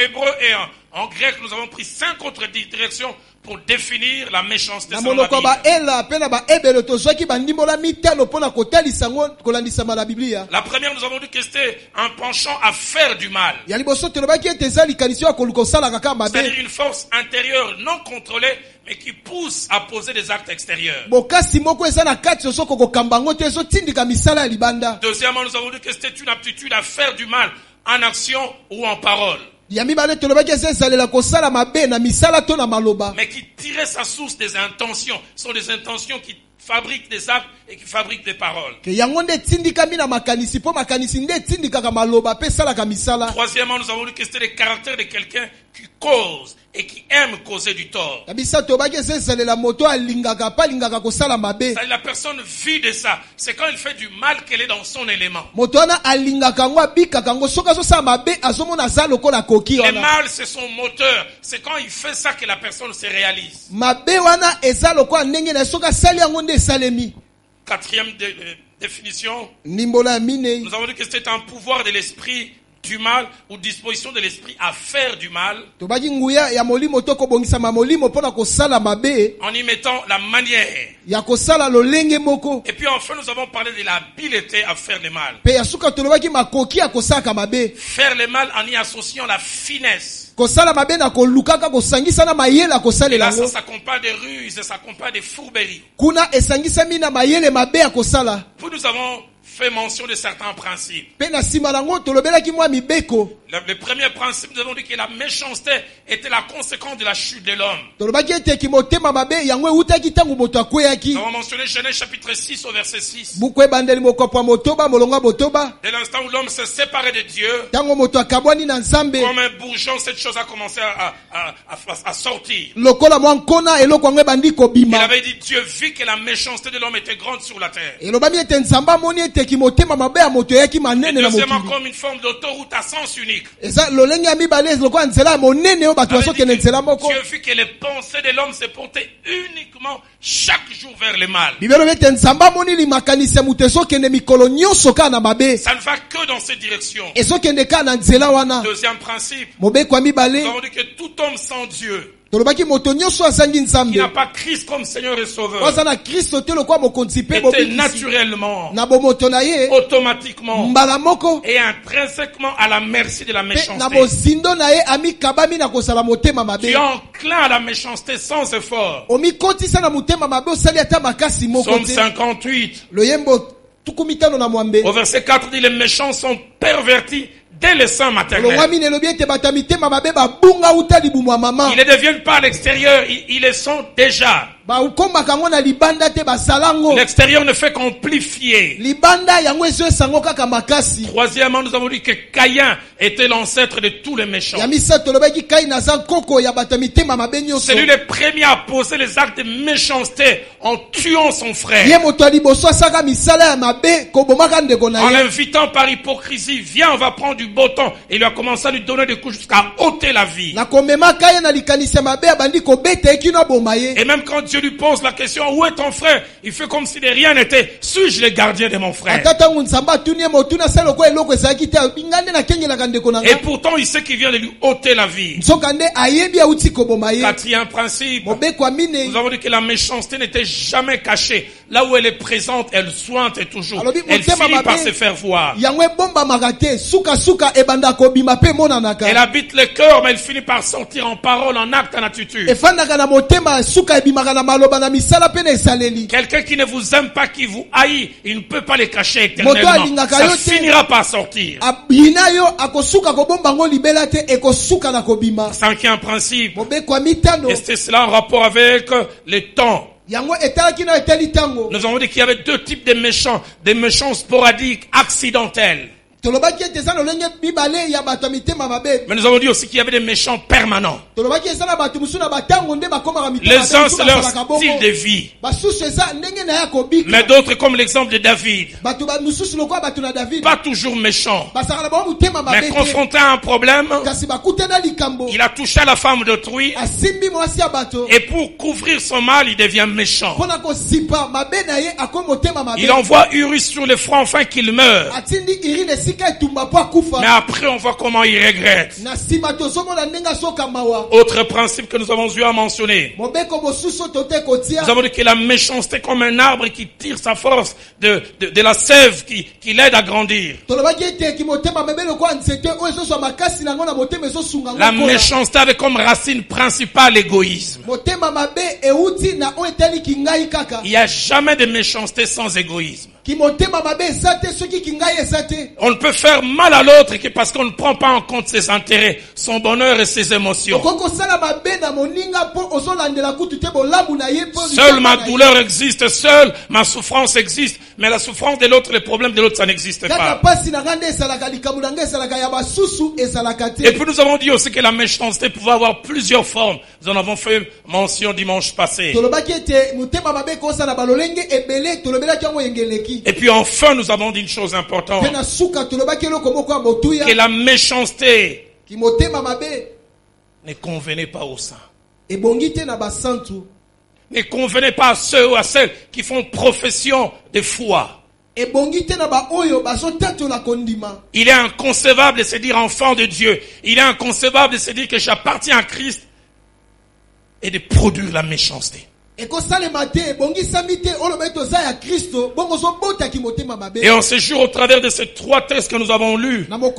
hébreu et en grec, nous avons pris 5 autres directions pour définir la méchanceté selon la Bible. La première, nous avons dit que c'était un penchant à faire du mal. C'est-à-dire une force intérieure non contrôlée, mais qui pousse à poser des actes extérieurs. Deuxièmement, nous avons dit que c'était une aptitude à faire du mal en action ou en parole. Mais qui tirait sa source des intentions. Ce sont des intentions qui fabriquent des actes et qui fabriquent des paroles. Troisièmement, nous avons dit que c'était le caractère de quelqu'un qui cause et qui aime causer du tort. La personne vit de ça. C'est quand il fait du mal qu'elle est dans son élément. Le mal, c'est son moteur. C'est quand il fait ça que la personne se réalise. Quatrième définition, nous avons dit que c'était un pouvoir de l'esprit du mal ou disposition de l'esprit à faire du mal en y mettant la manière. Et puis enfin nous avons parlé de l'habileté à faire le mal. Faire le mal en y associant la finesse. Et là ça s'accompagne de ruses, ça s'accompagne de fourberies. Puis nous avons fait mention de certains principes. Le premier principe, nous avons dit que la méchanceté était la conséquence de la chute de l'homme. Nous avons mentionné Genèse chapitre 6 au verset 6. Dès l'instant où l'homme s'est séparé de Dieu, comme un bourgeon, cette chose a commencé à sortir. Il avait dit, Dieu vit que la méchanceté de l'homme était grande sur la terre. Et deuxièmement, comme une forme d'autoroute à sens unique. Dieu vit que les pensées de l'homme se portaient uniquement chaque jour vers le mal. Ça ne va que dans cette direction. Deuxième principe, nous avons dit que tout homme sans Dieu, qui n'a pas Christ comme Seigneur et Sauveur, était naturellement, automatiquement et intrinsèquement à la merci de la méchanceté. Tu es enclin à la méchanceté sans effort. Psaume 58 au verset 4 dit, les méchants sont pervertis dès le sein maternel. Ils ne deviennent pas à l'extérieur, ils le sont déjà. L'extérieur ne fait qu'amplifier. Troisièmement, nous avons dit que Caïn était l'ancêtre de tous les méchants. C'est lui le premier à poser les actes de méchanceté en tuant son frère. En l'invitant par hypocrisie, viens, on va prendre du beau temps. Et il a commencé à lui donner des coups jusqu'à ôter la vie. Et même quand Dieu lui pose la question, où est ton frère? Il fait comme si de rien n'était. Suis-je le gardien de mon frère? Et pourtant, il sait qu'il vient de lui ôter la vie. Quatrième principe, nous avons dit que la méchanceté n'était jamais cachée. Là où elle est présente, elle sointe toujours. Elle finit par se faire voir. Elle habite le cœur, mais elle finit par sortir en parole, en acte, en attitude. Quelqu'un qui ne vous aime pas, qui vous haït, il ne peut pas les cacher éternellement. Ça finira par sortir. Cinquième principe, et c'est cela en rapport avec le temps. Nous avons dit qu'il y avait deux types de méchants. Des méchants sporadiques, accidentels. Mais nous avons dit aussi qu'il y avait des méchants permanents. Les uns, c'est leur style de vie. Mais d'autres, comme l'exemple de David, pas toujours méchant, mais confronté à un problème, il a touché à la femme d'autrui, et pour couvrir son mal, il devient méchant. Il envoie Uri sur le front afin qu'il meure. Mais après, on voit comment il regrette. Autre principe que nous avons eu à mentionner. Nous avons dit que la méchanceté est comme un arbre qui tire sa force de la sève qui l'aide à grandir. La méchanceté avait comme racine principale l'égoïsme. Il n'y a jamais de méchanceté sans égoïsme. On ne peut faire mal à l'autre que parce qu'on ne prend pas en compte ses intérêts, son bonheur et ses émotions. Seule ma douleur existe, seule ma souffrance existe, mais la souffrance de l'autre, les problèmes de l'autre, ça n'existe pas. Et puis nous avons dit aussi que la méchanceté pouvait avoir plusieurs formes. Nous en avons fait mention dimanche passé. Et puis enfin, nous avons dit une chose importante. Que la méchanceté ne convenait pas aux saints. Ne convenait pas à ceux ou à celles qui font profession de foi. Il est inconcevable de se dire enfant de Dieu. Il est inconcevable de se dire que j'appartiens à Christ et de produire la méchanceté. Et en ce jour, au travers de ces 3 textes que nous avons lus, nous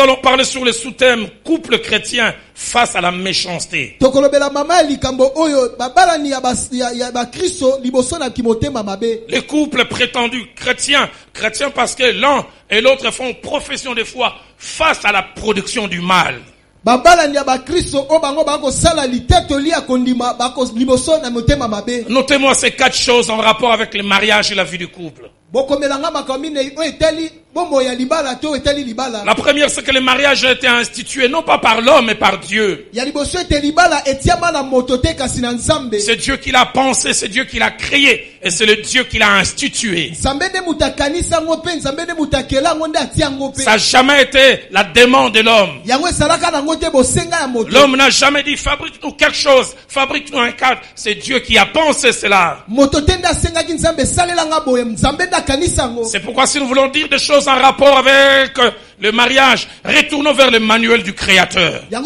allons parler sur le sous-thème couple chrétien face à la méchanceté. Les couples prétendus chrétiens parce que l'un et l'autre font profession de foi face à la production du mal. Notez-moi ces 4 choses en rapport avec le mariage et la vie du couple. La première, c'est que le mariage a été institué non pas par l'homme mais par Dieu. C'est Dieu qui l'a pensé, c'est Dieu qui l'a créé et c'est le Dieu qui l'a institué. Ça n'a jamais été la demande de l'homme. L'homme n'a jamais dit fabrique-nous quelque chose, fabrique-nous un cadre. C'est Dieu qui a pensé cela. C'est pourquoi si nous voulons dire des choses en rapport avec le mariage, retournons vers le manuel du Créateur. Car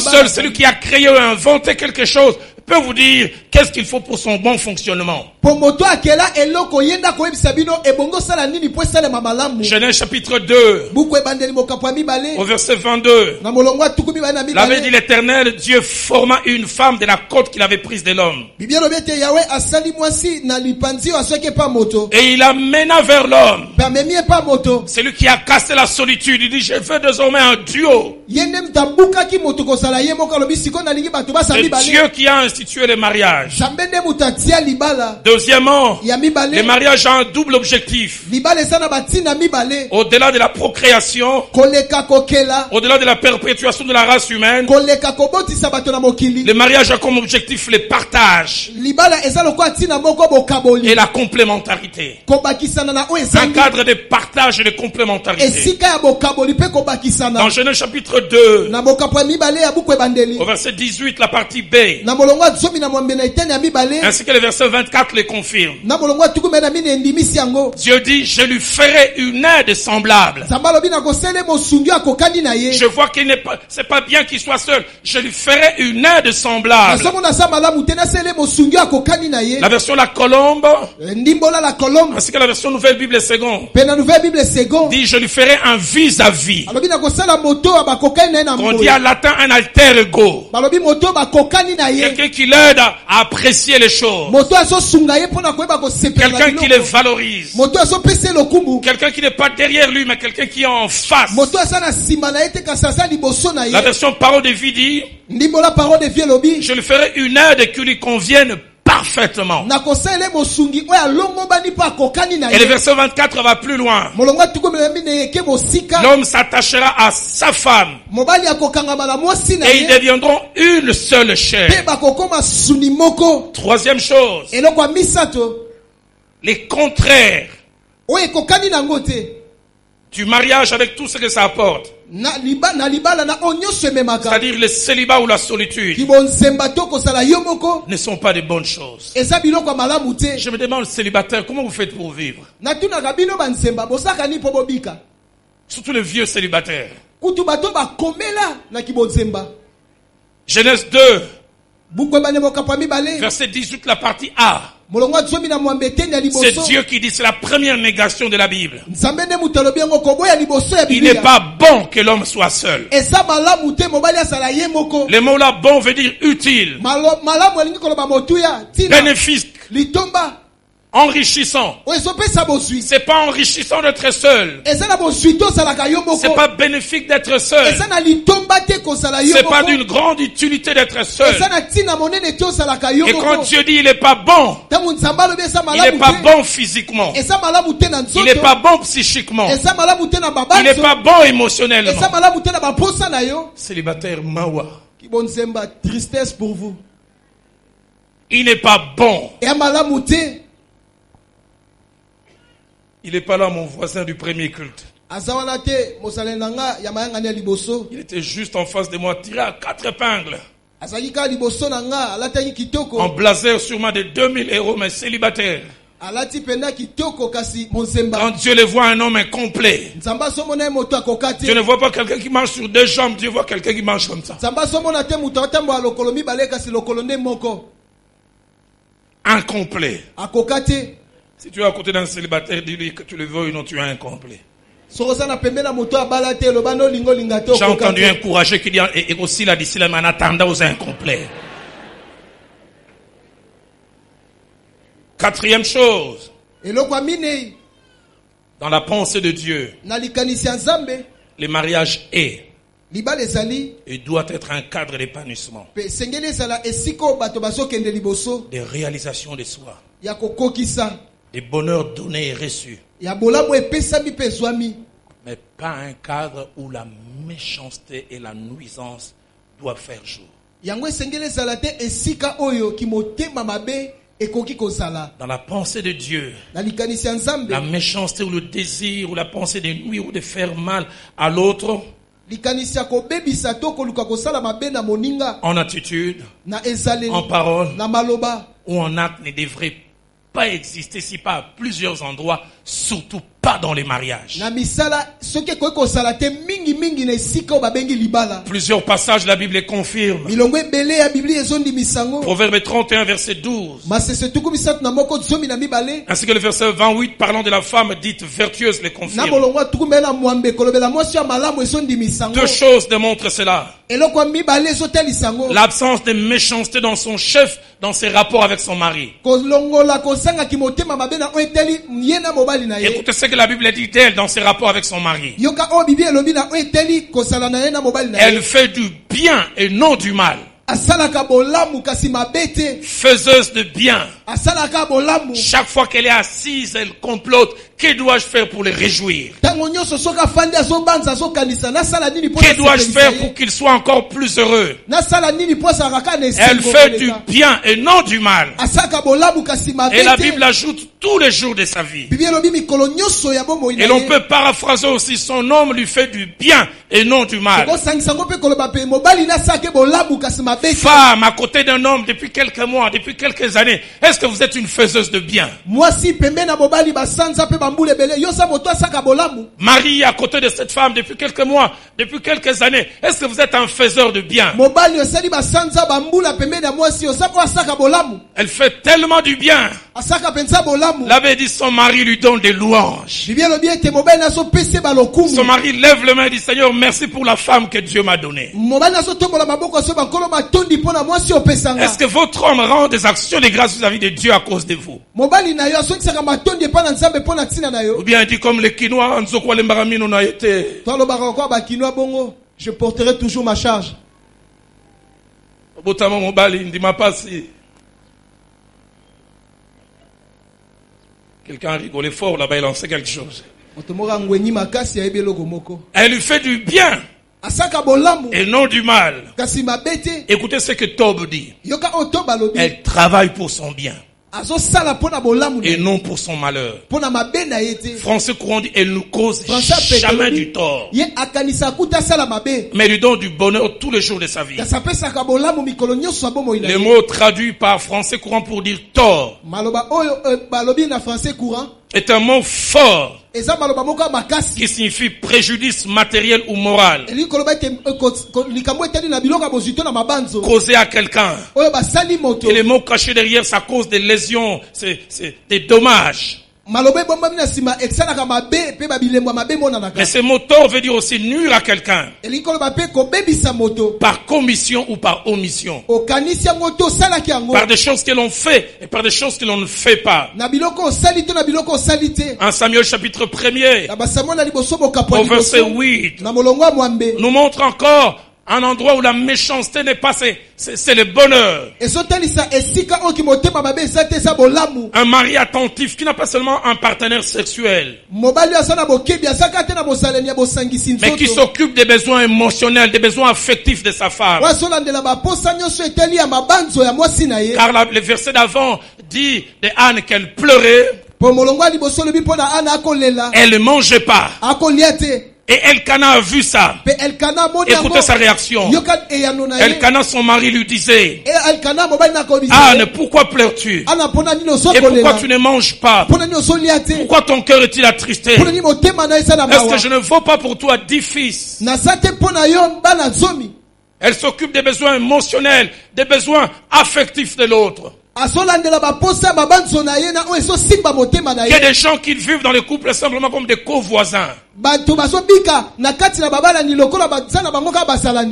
seul celui qui a créé ou inventé quelque chose peut vous dire qu'est-ce qu'il faut pour son bon fonctionnement. Genèse chapitre 2 au verset 22. L'avait dit l'Éternel, Dieu forma une femme de la côte qu'il avait prise de l'homme. Et il amena vers l'homme. C'est lui qui a cassé la solitude. Il dit, je veux désormais un duo. C'est Dieu qui a institué le mariage. Deuxièmement, le mariage a un double objectif. Au-delà de la procréation, au-delà de la perpétuation de la race humaine, le mariage a comme objectif le partage et la complémentarité. Un cadre de partage et de complémentarité. Dans Genèse chapitre 2, au verset 18, la partie B, ainsi que le verset 24 le confirme. Dieu dit, je lui ferai une aide semblable. Je vois qu'il n'est pas, c'est pas bien qu'il soit seul. Je lui ferai une aide semblable. La version La Colombe, ainsi que la version Nouvelle Bible Seconde, dit, je lui ferai un vis-à-vis. On dit en latin un alter ego. Quelqu'un qui l'aide à apprécier les choses. Quelqu'un qui les valorise. Quelqu'un qui n'est pas derrière lui, mais quelqu'un qui est en face. La version Parole de vie dit, je lui ferai une aide qui lui convienne parfaitement. Et le verset 24 va plus loin. L'homme s'attachera à sa femme et ils deviendront une seule chair. Troisième chose, les contraires du mariage avec tout ce que ça apporte. C'est-à-dire le célibat ou la solitude ne sont pas de bonnes choses. Je me demande, célibataire, comment vous faites pour vivre? Surtout les vieux célibataires. Genèse 2, verset 18, la partie A. C'est Dieu qui dit, c'est la première négation de la Bible. Il n'est pas bon que l'homme soit seul. Le mot là, bon, veut dire utile, bénéfique, enrichissant. C'est pas enrichissant d'être seul. C'est pas bénéfique d'être seul. C'est pas d'une grande utilité d'être seul. Et quand Dieu dit il est pas bon, il est pas bon physiquement, il est pas bon psychiquement, il est pas bon émotionnellement. Célibataire mawa, tristesse pour vous. Il n'est pas bon. Il n'est pas là, mon voisin du premier culte. Il était juste en face de moi, tiré à 4 épingles. En blazer sûrement de 2000 €, mais célibataire. Quand Dieu le voit un homme incomplet, Dieu ne voit pas quelqu'un qui marche sur 2 jambes, Dieu voit quelqu'un qui marche comme ça. Incomplet. Si tu es à côté d'un célibataire, dis-lui que tu le veux ou non, tu es incomplet. J'ai entendu un courageux qui dit, et aussi la d'ici là, mais en attendant aux incomplets. 4e chose, dans la pensée de Dieu, le mariage est et doit être un cadre d'épanouissement, de réalisation de soi, de bonheur donné et reçu, mais pas un cadre où la méchanceté et la nuisance doivent faire jour. Dans la pensée de Dieu, la méchanceté ou le désir ou la pensée de nuire ou de faire mal à l'autre, en attitude, en parole ou en acte, ne devrait pas exister, si pas à plusieurs endroits, surtout pas dans les mariages. Plusieurs passages de la Bible les confirment. Proverbe 31, verset 12. Ainsi que le verset 28 parlant de la femme dite vertueuse les confirme. 2 choses démontrent cela. L'absence de méchanceté dans son chef, dans ses rapports avec son mari. Écoutez ce que la Bible dit d'elle dans ses rapports avec son mari. Elle fait du bien et non du mal. Faiseuse de bien. Chaque fois qu'elle est assise, elle complote. Que dois-je faire pour les réjouir? Que dois-je faire pour qu'ils soient encore plus heureux? Elle fait du bien et non du mal. Et la Bible ajoute tous les jours de sa vie. Et l'on peut paraphraser aussi, son homme lui fait du bien et non du mal. Femme à côté d'un homme depuis quelques mois, depuis quelques années, est-ce que vous êtes une faiseuse de bien? Marie à côté de cette femme depuis quelques mois, depuis quelques années, est-ce que vous êtes un faiseur de bien? Elle fait tellement du bien. L'abbé dit son mari lui donne des louanges. Son mari lève le main et dit Seigneur, merci pour la femme que Dieu m'a donnée. Est-ce que votre homme rend des actions de grâce vis-à-vis de Dieu à cause de vous? Ou bien il dit comme les Quinois, je porterai toujours ma charge. Quelqu'un a rigolé fort là-bas, il en sait quelque chose. Elle lui fait du bien et non du mal. Écoutez ce que Tob dit. Elle travaille pour son bien. et non pour son malheur. Français courant dit, elle nous cause jamais du tort, mais lui donne du bonheur tous les jours de sa vie. Le mot traduit par français courant pour dire tort est un mot fort qui signifie préjudice matériel ou moral causé à quelqu'un. Et les mots cachés derrière, ça cause des lésions, c'est des dommages. Mais ce mot tort veut dire aussi nuire à quelqu'un par commission ou par omission, par des choses que l'on fait et par des choses que l'on ne fait pas. En Samuel chapitre 1er au verset 8 nous montre encore un endroit où la méchanceté n'est pas, c'est le bonheur. Un mari attentif qui n'a pas seulement un partenaire sexuel, mais qui s'occupe des besoins émotionnels, des besoins affectifs de sa femme. Car le verset d'avant dit de Anne qu'elle pleurait, elle ne mangeait pas. Et Elkana a vu ça. Écoutez sa réaction. Elkana, son mari, lui disait, Anne, pourquoi pleures-tu? Et pourquoi tu ne manges pas? Pourquoi ton cœur est-il attristé? Est-ce que je ne vaux pas pour toi 10 fils? Elle s'occupe des besoins émotionnels, des besoins affectifs de l'autre. Il y a des gens qui vivent dans les couples simplement comme des co-voisins.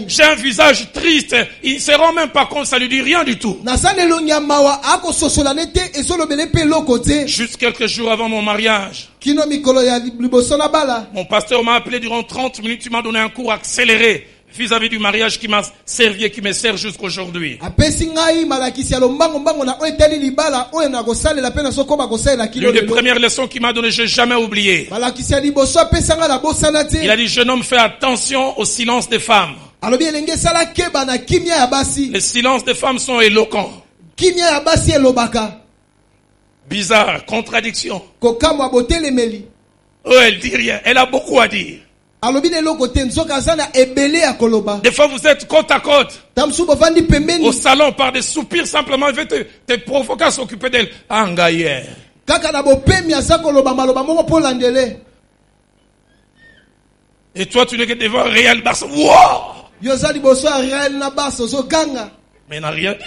J'ai un visage triste, il ne se rend même pas compte, ça lui dit rien du tout. Juste quelques jours avant mon mariage, mon pasteur m'a appelé durant 30 minutes, il m'a donné un cours accéléré vis-à-vis du mariage qui m'a servi et qui me sert jusqu'aujourd'hui. L'une des premières leçons qu'il m'a donné, je n'ai jamais oublié. Il a dit, jeune homme, fais attention au silence des femmes. Les silences des femmes sont éloquents. Bizarre, contradiction. Oh, elle dit rien, elle a beaucoup à dire. Des fois vous êtes côte à côte au salon par des soupirs simplement, il veut te provoquer à s'occuper d'elle. Et toi tu n'es que devant Real Barça. Wow! Mais il n'a rien dit.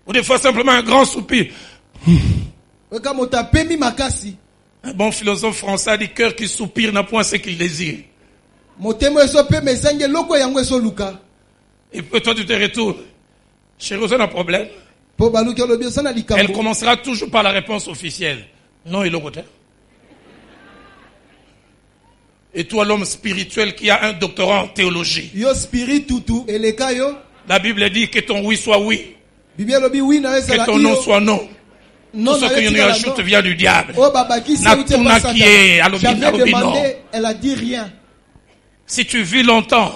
Ou des fois simplement un grand soupir. Un bon philosophe français a dit, cœur qui soupire n'a point ce qu'il désire. Et toi tu te retournes. Chérie, on a un problème. Elle commencera toujours par la réponse officielle. Non, il est côté. Et toi, l'homme spirituel qui a un doctorat en théologie. La Bible dit que ton oui soit oui. Que ton non soit non. Tout ce que nous ajoute vient du diable. Elle a dit rien. Si tu vis longtemps,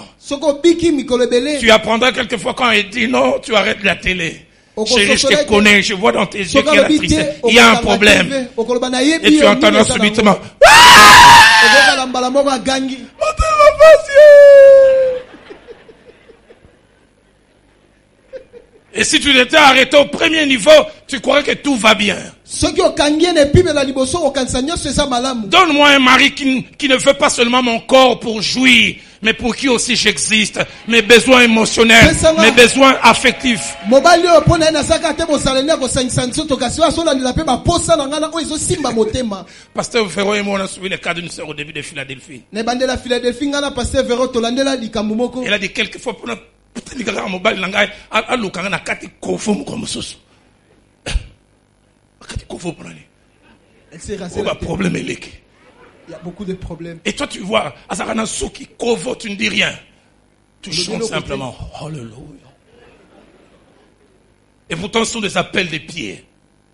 tu apprendras quelquefois quand elle dit non, tu arrêtes la télé. Chérie, je te connais, je vois dans tes yeux qu'il y a la tristesse. Il y a un problème. Et tu entendras subitement. Et si tu t'étais arrêté au premier niveau, tu croirais que tout va bien. Donne-moi un mari qui ne veut pas seulement mon corps pour jouir, mais pour qui aussi j'existe. Mes besoins émotionnels, mes besoins affectifs. Pasteur Véro et moi, on a suivi le cas d'une sœur au début de Philadelphie. Elle a dit quelquefois pour notre il y a beaucoup de problèmes. Et toi tu vois, tu ne dis rien. Tu chantes simplement. Alléluia. Et pourtant ce sont des appels des pieds.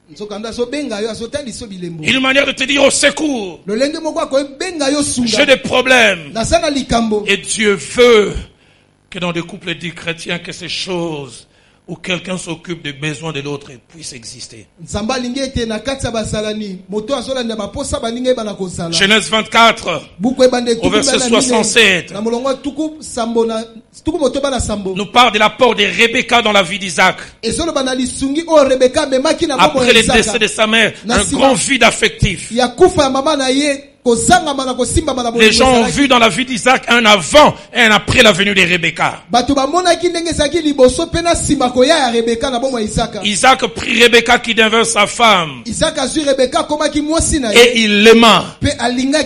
Une manière de te dire au secours. J'ai des problèmes. Et Dieu veut que dans des couples dits chrétiens, que ces choses où quelqu'un s'occupe des besoins de l'autre et puisse exister. Genèse 24, au verset 67, nous parle de l'apport de Rebecca dans la vie d'Isaac. Après le décès de sa mère, un grand vide affectif. Les gens ont vu dans la vie d'Isaac un avant et un après la venue de Rebecca. Isaac prit Rebecca qui devint sa femme. Et il l'aima.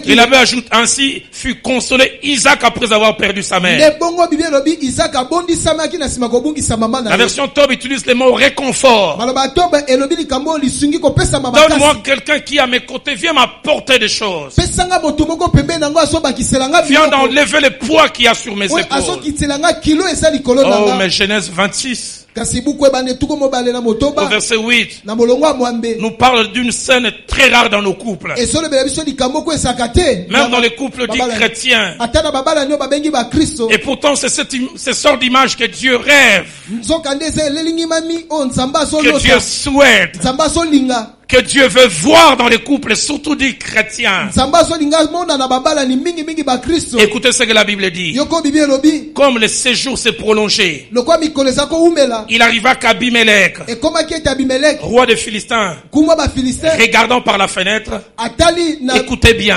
Il avait ajouté ainsi, fut consolé Isaac après avoir perdu sa mère. La version Tob utilise le mot réconfort. Donne-moi quelqu'un qui à mes côtés vient m'apporter des choses. Viens d'enlever le poids qu'il y a sur mes épaules. Oh, mais Genèse 26, au verset 8, nous parle d'une scène très rare dans nos couples. Même dans les couples dits chrétiens. Et pourtant, c'est ce sort d'image que Dieu rêve, que Dieu souhaite, que Dieu veut voir dans les couples, surtout des chrétiens. Écoutez ce que la Bible dit. Comme le séjour s'est prolongé, il arriva qu'Abimelech, roi des Philistins, regardant par la fenêtre, écoutez bien,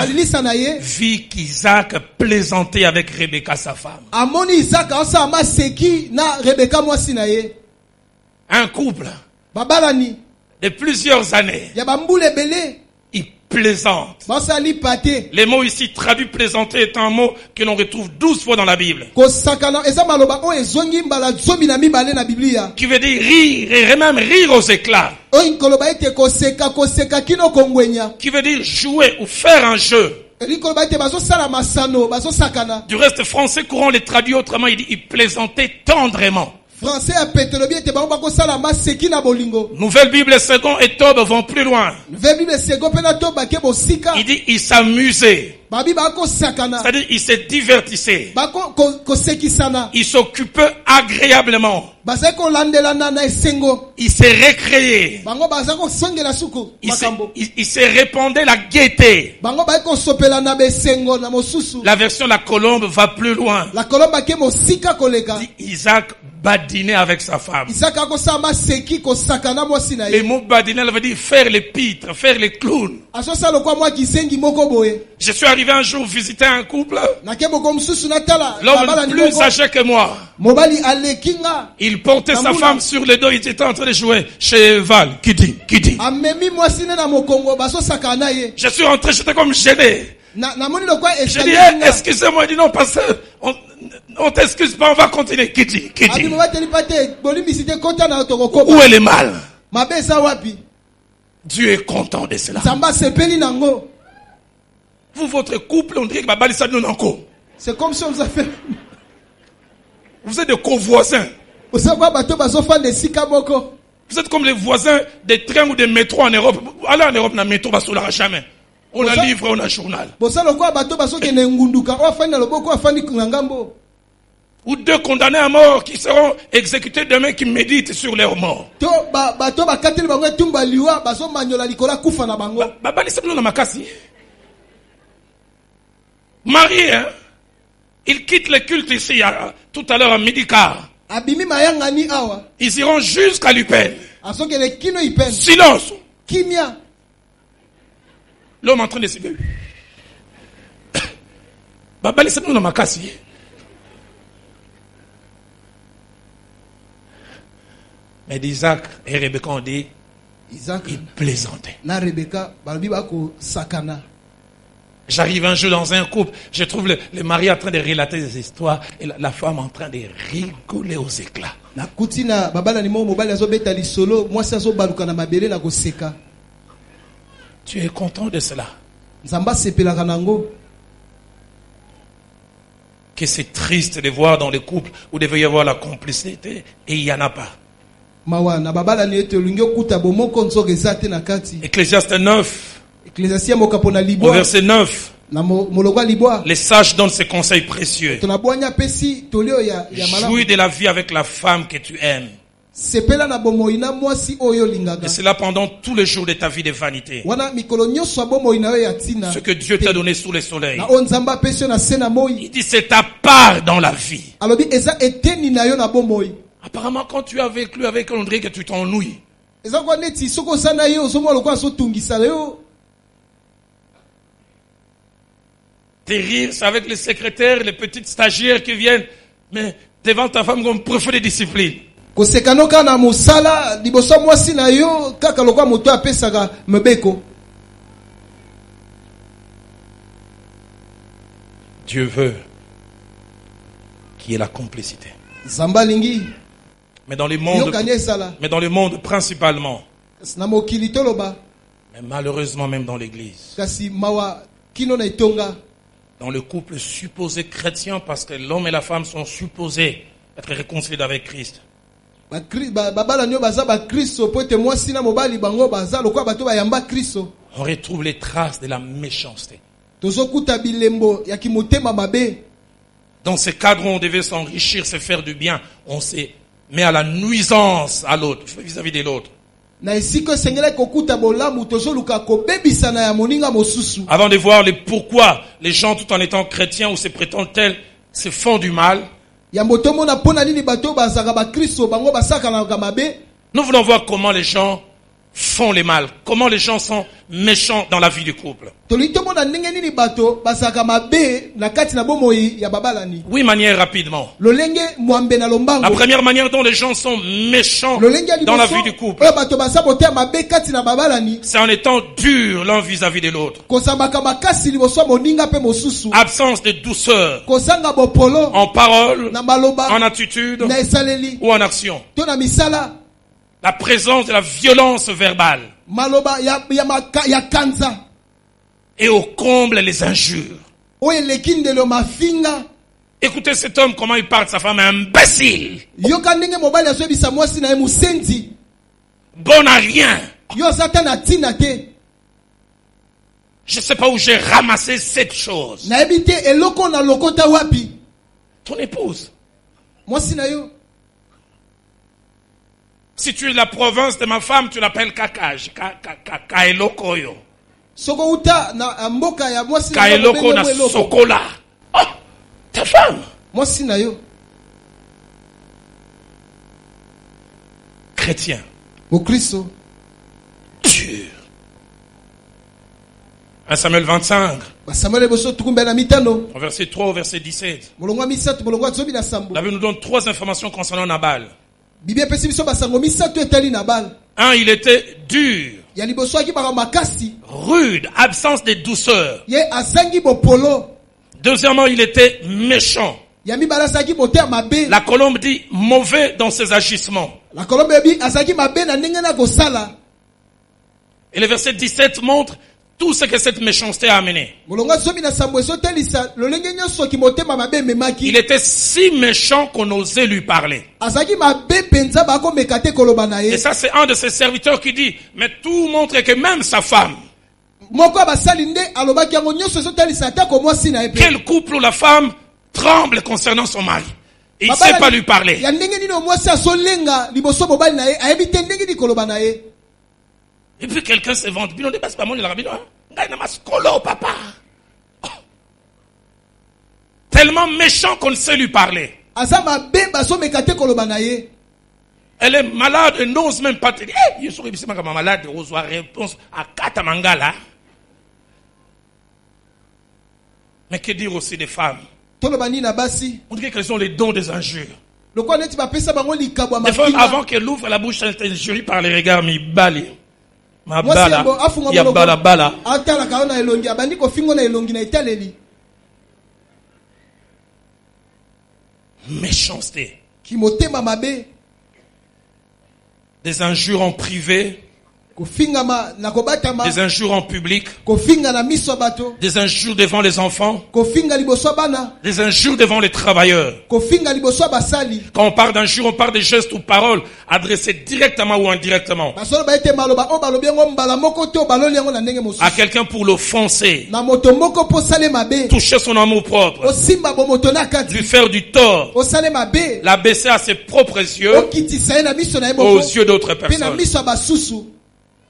vit qu'Isaac plaisantait avec Rebecca sa femme. Un couple de plusieurs années, il plaisante. Le mot ici traduit plaisanter est un mot que l'on retrouve 12 fois dans la Bible, qui veut dire rire et même rire aux éclats, qui veut dire jouer ou faire un jeu. Du reste, français courant les traduit autrement, il dit il plaisantait tendrement. Nouvelle Bible Second et Tob vont plus loin. Il dit il s'amusait. C'est-à-dire il se divertissait. Il s'occupait agréablement. Il s'est récréé. Il s'est répandait la gaieté. La version la colombe va plus loin. Isaac badiner avec sa femme. Le mot badiner veut dire faire les pitres, faire les clowns. Je suis arrivé un jour visiter un couple. L'homme plus âgé que moi. Il portait sa femme sur le dos, il était en train de jouer cheval, kidi. Je suis rentré, j'étais comme gêné. J'ai dit, excusez-moi, il dit non, pasteur, on t'excuse pas, on va continuer. Kidi. Où est le mal? Dieu est content de cela. Vous, votre couple, on dirait que Babalissa nous n'enco. C'est comme si on vous a fait. Vous êtes des co-voisins. Vous êtes comme les voisins des trains ou des métros en Europe. Allez en Europe, on a métro, on ne jamais. On a livre, on a journal. Ou deux condamnés à mort qui seront exécutés demain qui méditent sur leur mort. Marie, hein, il quitte le culte ici, tout à l'heure à midi quart. Ils iront jusqu'à l'Upen. Silence. L'homme en train de se dire. Mais d'Isaac et Rebecca ont dit, ils plaisantaient. J'arrive un jour dans un couple, je trouve le mari en train de relater des histoires et la femme en train de rigoler aux éclats. Tu es content de cela? Que c'est triste de voir dans les couples où devait y avoir la complicité et il n'y en a pas. Ecclésiaste 9. Au verset 9, les sages donnent ces conseils précieux. Jouis de la vie avec la femme que tu aimes. Et c'est là pendant tous les jours de ta vie de vanité. Ce que Dieu t'a donné sous le soleil. Il dit c'est ta part dans la vie. Apparemment quand tu es avec lui, avec André, que tu t'ennuies. Tes rires, c'est avec les secrétaires, les petites stagiaires qui viennent, mais devant ta femme comme préfet de discipline. Dieu veut qu'il y ait la complicité. Mais dans le monde principalement. Mais malheureusement même dans l'église. Dans le couple supposé chrétien, parce que l'homme et la femme sont supposés être réconciliés avec Christ. On retrouve les traces de la méchanceté. Dans ce cadre où on devait s'enrichir, se faire du bien, on s'est mis à la nuisance à l'autre, vis-à-vis de l'autre. Avant de voir pourquoi les gens, tout en étant chrétiens ou se prétendent tels, se font du mal, nous voulons voir comment les gens font le mal, comment les gens sont méchants dans la vie du couple. Oui, manière rapidement. La première manière dont les gens sont méchants dans la vie du couple, c'est en étant dur l'un vis-à-vis de l'autre. Absence de douceur en parole, en attitude ou en action. La présence de la violence verbale. Et au comble les injures. Écoutez cet homme, comment il parle de sa femme, imbécile. Bon à rien. Je ne sais pas où j'ai ramassé cette chose. Ton épouse. Si tu es la province de ma femme, tu l'appelles Kakaj. Kaelokoyo. Kaeloko na sokola. Oh, ta femme. Chrétien. Dieu. 1 Samuel 25. Au verset 3 au verset 17. La Bible nous donne 3 informations concernant Nabal. 1, il était dur, rude, absence de douceur. Deuxièmement, il était méchant. La colombe dit mauvais dans ses agissements. Et le verset 17 montre tout ce que cette méchanceté a amené. Il était si méchant qu'on osait lui parler. Et ça, c'est un de ses serviteurs qui dit, mais tout montre que même sa femme. Quel couple où la femme tremble concernant son mari. Et il ne sait pas lui parler. Et puis quelqu'un se vante. Tellement méchant qu'on ne sait lui parler. Elle est malade et n'ose même pas te dire. Je suis malade, je reçois réponse à Katamangala. Mais que dire aussi des femmes? On dit qu'elles ont les dons des injures. Des femmes, avant qu'elles ouvrent la bouche, elles t'injurient par les regards, mais bali. Ma bala, ya bala bala. Méchanceté. Des injures en privé des injures en public, des injures devant les enfants, des injures devant les travailleurs. Quand on parle d'injures, on parle des gestes ou paroles adressées directement ou indirectement à quelqu'un pour l'offenser, toucher son amour propre, lui faire du tort, l'abaisser à ses propres yeux, aux yeux d'autres personnes.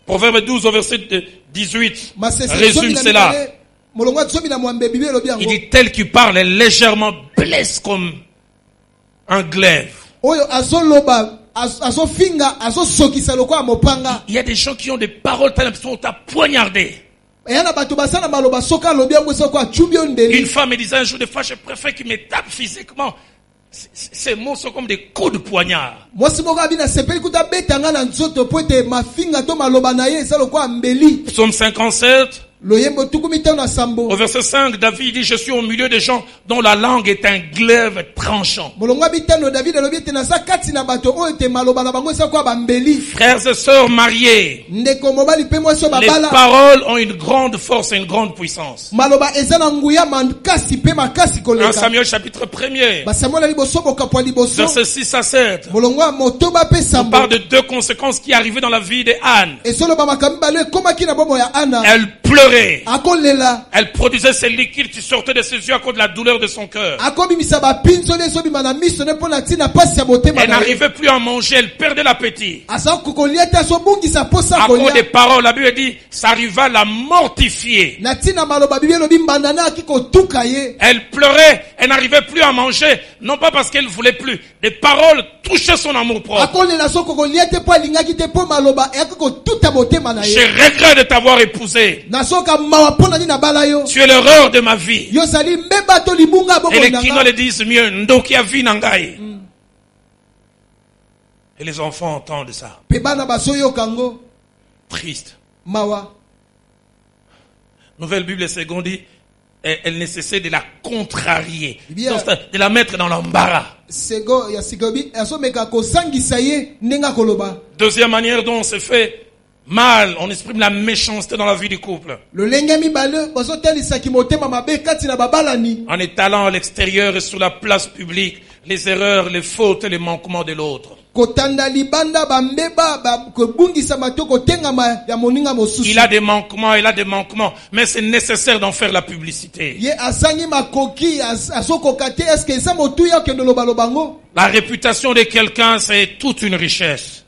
Proverbe 12 au verset 18 résume cela. Il dit, tel qui parle est légèrement blesse comme un glaive. Il y a des gens qui ont des paroles telles qu'on t'a poignardé. Une femme me disait un jour, des fois je préfère qu'il me tape physiquement. Ces mots sont comme des coups de poignard. Psaume 57. Au verset 5, David dit, je suis au milieu des gens dont la langue est un glaive tranchant. Frères et sœurs mariés, les paroles ont une grande force et une grande puissance. 1 Samuel chapitre 1er, verset 6 à 7. On parle de deux conséquences qui arrivaient dans la vie de Anne. Elle pleurait. Elle produisait ces liquides qui sortaient de ses yeux à cause de la douleur de son cœur. Elle n'arrivait plus à manger, elle perdait l'appétit. À cause des paroles, la Bible dit, ça arriva à la mortifier. Elle pleurait, elle n'arrivait plus à manger, non pas parce qu'elle ne voulait plus. Les paroles touchaient son amour propre. Je regrette de t'avoir épousé. Tu es l'erreur de ma vie. Et les Kinois le disent mieux. Ndoki avi nangai. Et les enfants entendent ça. Triste. Nouvelle Bible seconde dit, elle ne cessait de la contrarier. De la mettre dans l'embarras. Deuxième manière dont on se fait mal, on exprime la méchanceté dans la vie du couple. En étalant à l'extérieur et sur la place publique les erreurs, les fautes et les manquements de l'autre. Il a des manquements, mais c'est nécessaire d'en faire la publicité. La réputation de quelqu'un, c'est toute une richesse.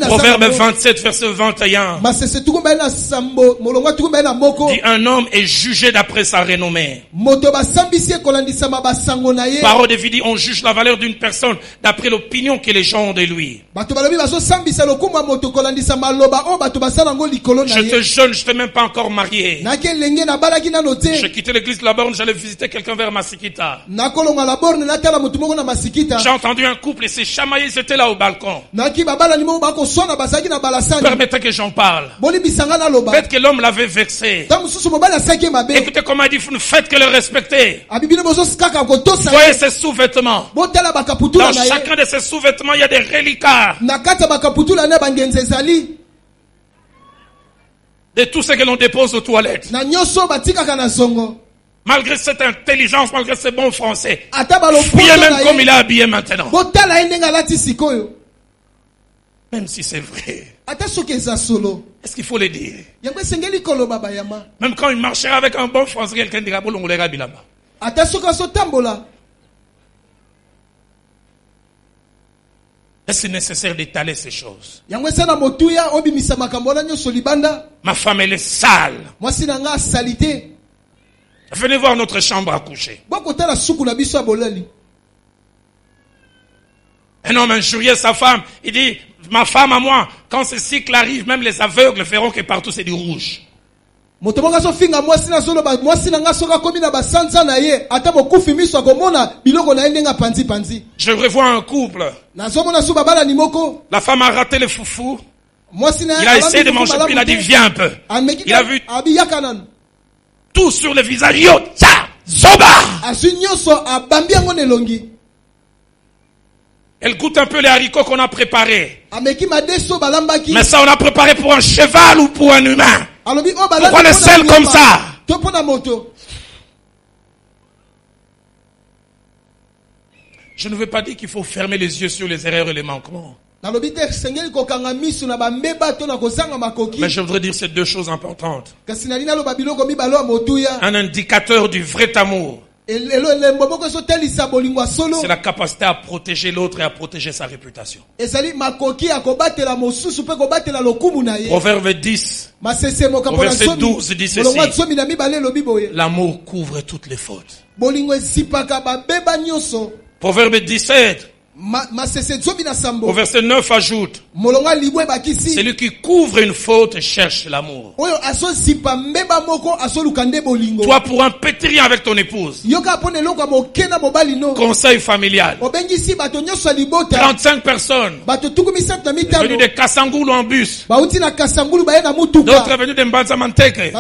Proverbe 27 verset 21 dit, un homme est jugé d'après sa renommée. Parole de vie dit, on juge la valeur d'une personne d'après l'opinion que les gens ont de lui. J'étais jeune, je n'étais même pas encore marié. J'ai quitté l'église de la borne, j'allais visiter quelqu'un vers Masikita. J'ai entendu un couple et s'est chamaillé, ils étaient là au balcon. Permettez que j'en parle. Peut-être que l'homme l'avait vexé. Écoutez comment il dit, vous ne faites que le respecter. Voyez ses sous-vêtements. Dans chacun de ses sous-vêtements, il y a des reliquats de tout ce que l'on dépose aux toilettes. Malgré cette intelligence, malgré ce bon français, fouillez même comme il est habillé maintenant. Même si c'est vrai. Est-ce qu'il faut le dire? Même quand il marchera avec un bon français, quelqu'un dira, est-ce nécessaire d'étaler ces choses? Ma femme, elle est sale. Venez voir notre chambre à coucher. Un homme injuriait sa femme. Il dit, ma femme à moi, quand ce cycle arrive, même les aveugles verront que partout c'est du rouge. Je revois un couple. La femme a raté le foufou. Il a essayé de manger, puis il a dit, viens un peu. Il a vu tout sur le visage. Yo, tcha, zoba. Elle goûte un peu les haricots qu'on a préparés. Mais ça, on a préparé pour un cheval ou pour un humain? Pourquoi le sel comme ça? Je ne veux pas dire qu'il faut fermer les yeux sur les erreurs et les manquements. Mais je voudrais dire ces deux choses importantes. Un indicateur du vrai amour, c'est la capacité à protéger l'autre et à protéger sa réputation. Proverbe 10, au verset 12 dit ceci: l'amour couvre toutes les fautes. Proverbe 17, au verset 9 ajoute: celui qui couvre une faute cherche l'amour. Toi, pour un petit rien avec ton épouse, conseil familial, 35 personnes venues de Kassangoulou en bus, d'autres venues de Mbanzamanteke.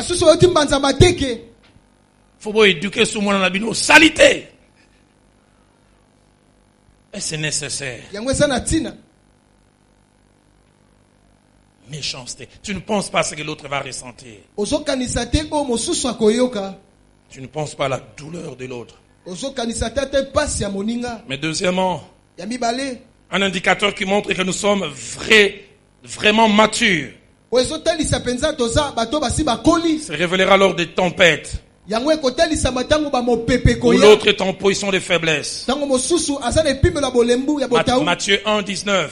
Faut éduquer sur mon abino salité. Et c'est nécessaire. Méchanceté. Tu ne penses pas à ce que l'autre va ressentir. Tu ne penses pas à la douleur de l'autre. Mais deuxièmement, un indicateur qui montre que nous sommes vraiment matures se révélera lors des tempêtes, où l'autre est en position de faiblesse. Matthieu 1:19.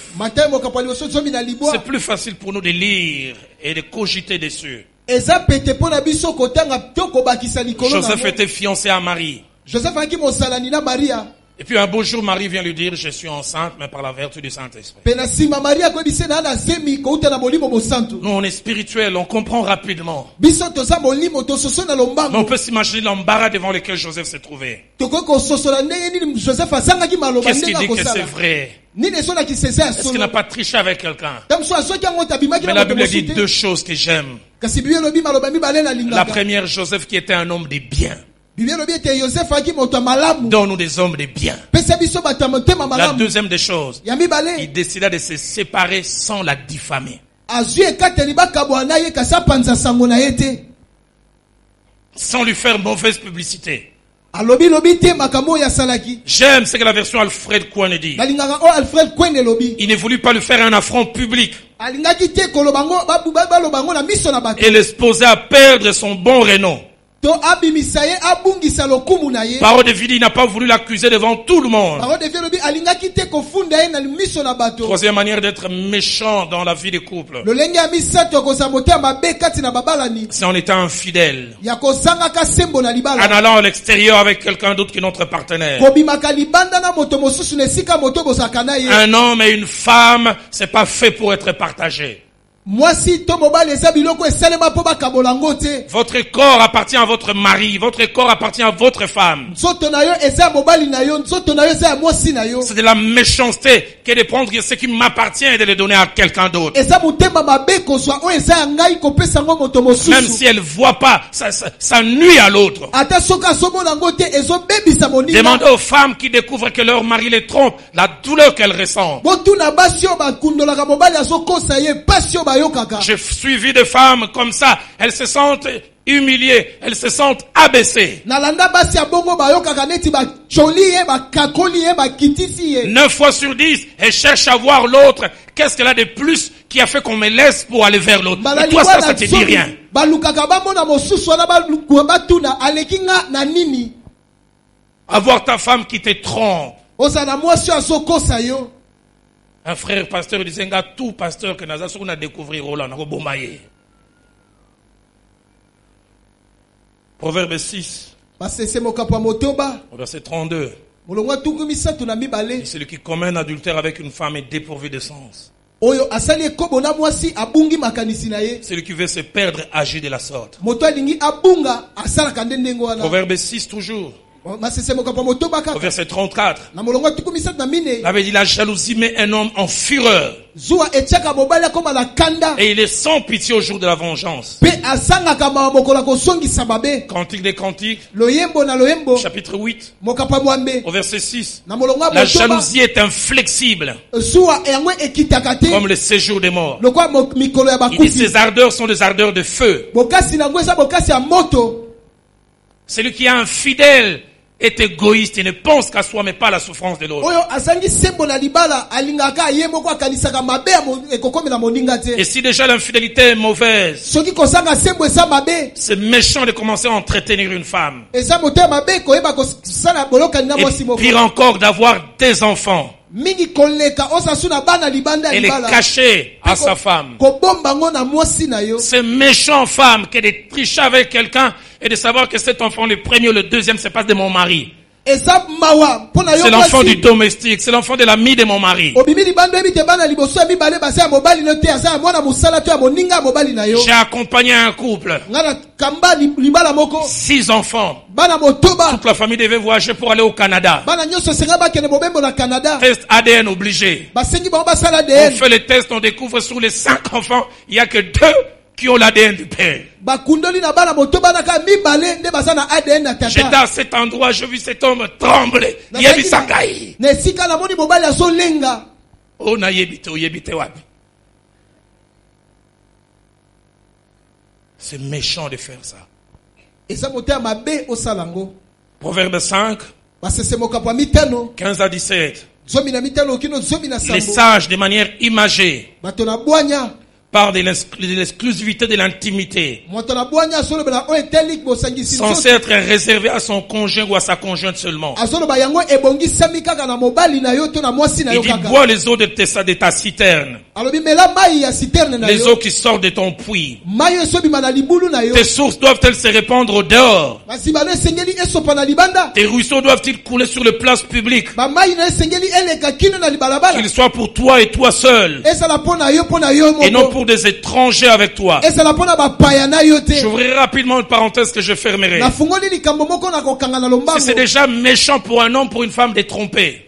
C'est plus facile pour nous de lire et de cogiter dessus. Joseph était fiancé à Marie. Et puis un beau jour, Marie vient lui dire: je suis enceinte, mais par la vertu du Saint-Esprit. Nous, on est spirituel, on comprend rapidement. Mais on peut s'imaginer l'embarras devant lequel Joseph s'est trouvé. Qu'est-ce qu'il dit que c'est vrai? Est-ce qu'il n'a pas triché avec quelqu'un? Mais la Bible dit deux choses que j'aime. La première, Joseph qui était un homme de bien. Donne-nous des hommes de bien. La deuxième des choses, il décida de se séparer sans la diffamer. Sans lui faire mauvaise publicité. J'aime ce que la version Alfred Kouane dit. Il ne voulut pas lui faire un affront public et l'exposer à perdre son bon renom. Parole de vie, il n'a pas voulu l'accuser devant tout le monde. Troisième manière d'être méchant dans la vie des couples, c'est en étant infidèle, en allant à l'extérieur avec quelqu'un d'autre que notre partenaire. Un homme et une femme, c'est pas fait pour être partagé. Votre corps appartient à votre mari, votre corps appartient à votre femme. C'est de la méchanceté que de prendre ce qui m'appartient et de le donner à quelqu'un d'autre. Même si elle ne voit pas, ça nuit à l'autre. Demandez aux femmes qui découvrent que leur mari les trompe, la douleur qu'elles ressentent. J'ai suivi des femmes comme ça, elles se sentent humiliées, elles se sentent abaissées. 9 fois sur 10, elles cherchent à voir l'autre. Qu'est-ce qu'elle a de plus qui a fait qu'on me laisse pour aller vers l'autre? Mais toi, ça te dit rien. Avoir ta femme qui te trompe. Un frère pasteur disait, tout pasteur que nous avons découvert, on a bombaye. Proverbe 6, verset 32. Celui qui commet un adultère avec une femme est dépourvu de sens. Celui qui veut se perdre agit de la sorte. Proverbe 6 toujours. Au verset 34. Il avait dit, la jalousie met un homme en fureur. Et il est sans pitié au jour de la vengeance. Cantique des Cantiques, chapitre 8, au verset 6. La jalousie est inflexible comme le séjour des morts. Il dit ses ardeurs sont des ardeurs de feu. Celui qui est infidèle est égoïste et ne pense qu'à soi mais pas à la souffrance de l'autre. Et si déjà l'infidélité est mauvaise, c'est méchant de commencer à entretenir une femme. Et pire encore, d'avoir des enfants et les cacher à sa femme. C'est méchant, femme, que de tricher avec quelqu'un et de savoir que cet enfant, le premier ou le deuxième, c'est pas de mon mari. C'est l'enfant du domestique, c'est l'enfant de l'ami de mon mari. J'ai accompagné un couple, 6 enfants. Toute la famille devait voyager pour aller au Canada. Test ADN obligé. On fait le test, on découvre sur les 5 enfants, il n'y a que 2 qui ont l'ADN du père. J'étais à cet endroit, j'ai vu cet homme trembler. C'est méchant de faire ça. Proverbe 5, 15 à 17. Les sages de manière imagée parlent de l'exclusivité de l'intimité, censé être réservé à son conjoint ou à sa conjointe seulement. Il dit, bois les eaux de ta citerne, les eaux qui sortent de ton puits. Tes sources doivent-elles se répandre au dehors? Tes ruisseaux doivent-ils couler sur les places publiques? Qu'ils soient pour toi et toi seul, et non pour des étrangers avec toi. J'ouvrirai rapidement une parenthèse que je fermerai. Si c'est déjà méchant pour un homme, pour une femme de tromper,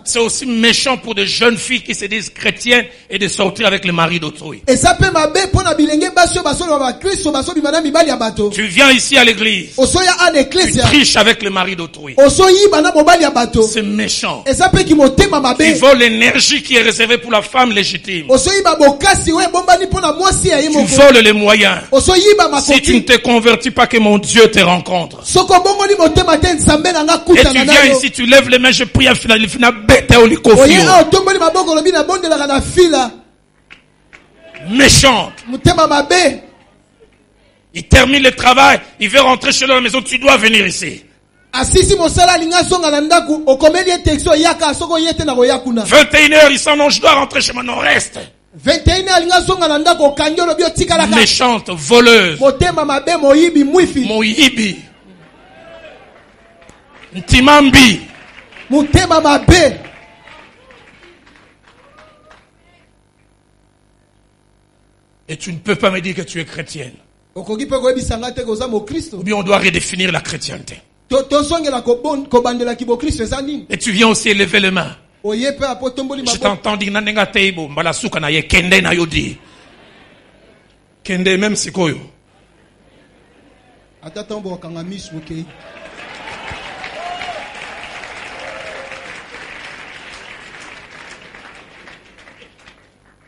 c'est aussi méchant pour des jeunes filles qui se disent chrétiennes et de sortir avec le mari d'autrui. Tu viens ici à l'église, tu triches avec le mari d'autrui. C'est méchant. Tu voles l'énergie qui est réservée pour la femme légitime. Tu voles les moyens. Si tu ne te convertis pas, que mon Dieu te rencontre. Et tu viens ici, tu lèves les mains, je prie à final bête au licofio. Méchante. Il termine le travail, il veut rentrer chez lui à la maison, tu dois venir ici. 21h, il s'en non, je dois rentrer chez moi, non, reste. Méchante, voleuse. Moyibi. Ntimambi. Et tu ne peux pas me dire que tu es chrétienne. Ou bien on doit redéfinir la chrétienté. Et tu viens aussi élever les mains. Je t'entends dire nanenga teibo mbala suka na ye kende na yodi. Kende même sikoyo.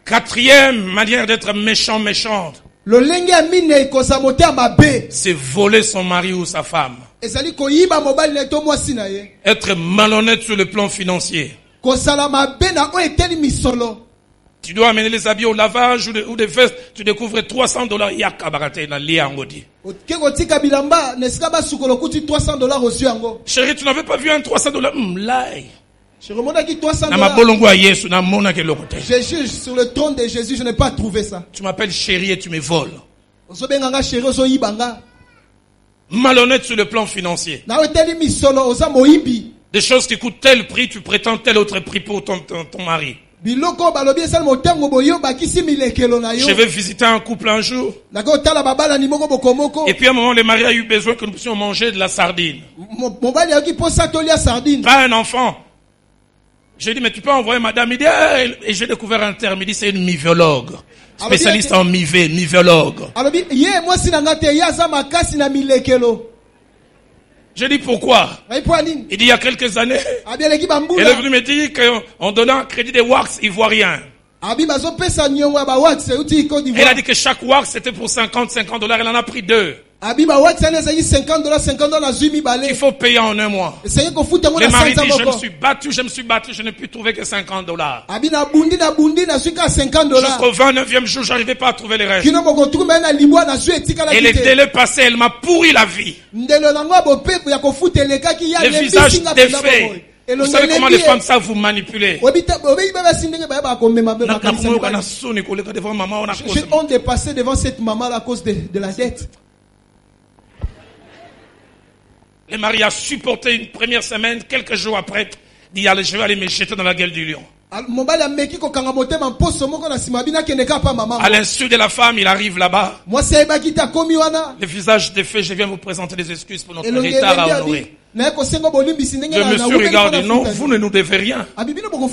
Quatrième manière d'être méchante. C'est voler son mari ou sa femme. Être malhonnête sur le plan financier. Tu dois amener les habits au lavage ou des vestes, tu découvres $300. Chérie, tu n'avais pas vu un $300? Lie. Je juge sur le trône de Jésus, je n'ai pas trouvé ça. Tu m'appelles chérie et tu me voles. Malhonnête sur le plan financier. Des choses qui coûtent tel prix, tu prétends tel autre prix pour ton mari. Je vais visiter un couple un jour. Et puis à un moment, le mari a eu besoin que nous puissions manger de la sardine. Pas un enfant. J'ai dit, mais tu peux envoyer madame. Il dit, et j'ai découvert un terme. Il dit, c'est une miviologue. Spécialiste en miviologue. J'ai dit, pourquoi? Il dit, il y a quelques années, elle est venue me dire qu'on donnait un crédit de wax ivoirien. Elle a dit que chaque wax c'était pour $50. Elle en a pris 2. Il faut payer en un mois. Le mari dit, je me suis battu, je n'ai pu trouver que $50. Jusqu'au 29e jour, j'arrivais pas à trouver les restes. Et les délais passés, elle m'a pourri la vie. Le visage défait. Vous savez comment les femmes savent vous manipuler. J'ai honte de passer devant cette maman à cause de la dette. Le mari a supporté une première semaine, quelques jours après, dit, je vais aller me jeter dans la gueule du lion. À l'insu de la femme, il arrive là-bas. Le visage défait, je viens vous présenter des excuses pour notre retard à honorer. Le monsieur regarde, non, vous ne nous devez rien.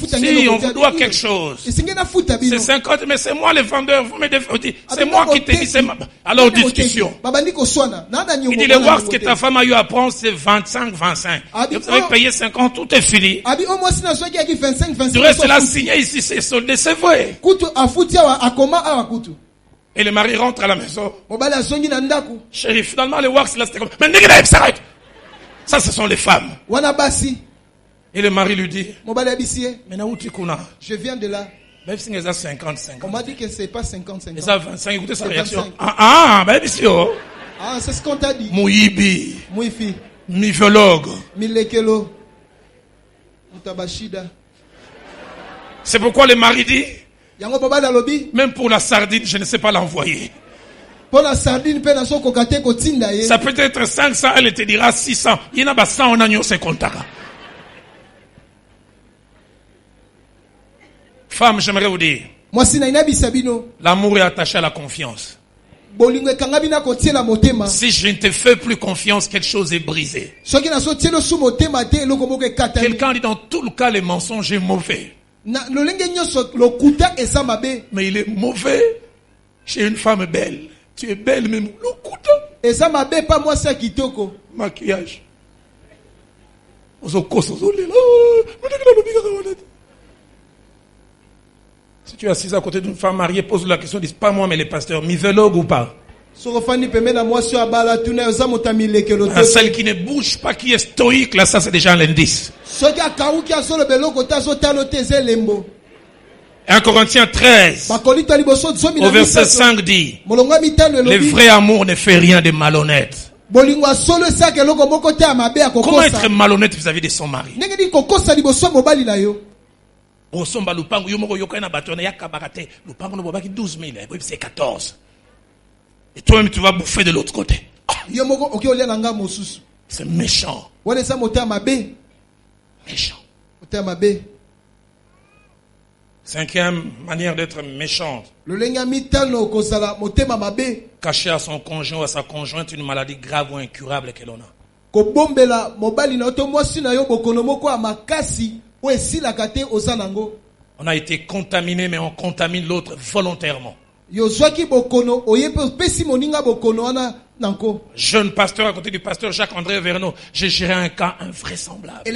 Si, on vous doit quelque chose. C'est 50, mais c'est moi le vendeur, vous me devez. C'est moi qui t'ai dit, c'est ma... Alors, discussion. Il dit, le wax que ta femme a eu à prendre, c'est 25. Et vous avez payé 50, tout est fini. Du reste, elle a signé ici, c'est soldé, c'est vrai. Et le mari rentre à la maison. Chérie, finalement, le wax, là, c'était comme, mais nigga, s'arrête. Ça, ce sont les femmes. Et le mari lui dit, je viens de là. On m'a dit que c'est pas 50. Et ça, 25, écoutez sa réaction. C'est ce qu'on t'a dit. Mouyibi. Miviologue. C'est pourquoi le mari dit, même pour la sardine, je ne sais pas l'envoyer. Ça peut être 500, elle te dira 600. Il y en a 100, on a ce compte. Femme, j'aimerais vous dire, l'amour est attaché à la confiance. Si je ne te fais plus confiance, quelque chose est brisé. Quelqu'un dit dans tout le cas, le mensonge est mauvais. Mais il est mauvais chez une femme belle. Tu es belle même. Et ça m'a bé pas moi ça kitoko. Maquillage. Si tu es assise à côté d'une femme mariée, pose la question, dis pas moi mais les pasteurs, miviologue ou pas? Celle qui ne bouge pas, qui est stoïque, là ça c'est déjà un indice. 1 Corinthiens 13, au verset 5 dit, le vrai amour ne fait rien de malhonnête. Comment être malhonnête vis-à-vis de son mari? C'est 14. Et toi-même tu vas bouffer de l'autre côté. C'est méchant. Méchant. Cinquième manière d'être méchante. Cacher à son conjoint ou à sa conjointe une maladie grave ou incurable que l'on a. On a été contaminé, mais on contamine l'autre volontairement. Jeune pasteur à côté du pasteur Jacques-André Vernon, j'ai géré un cas invraisemblable. Un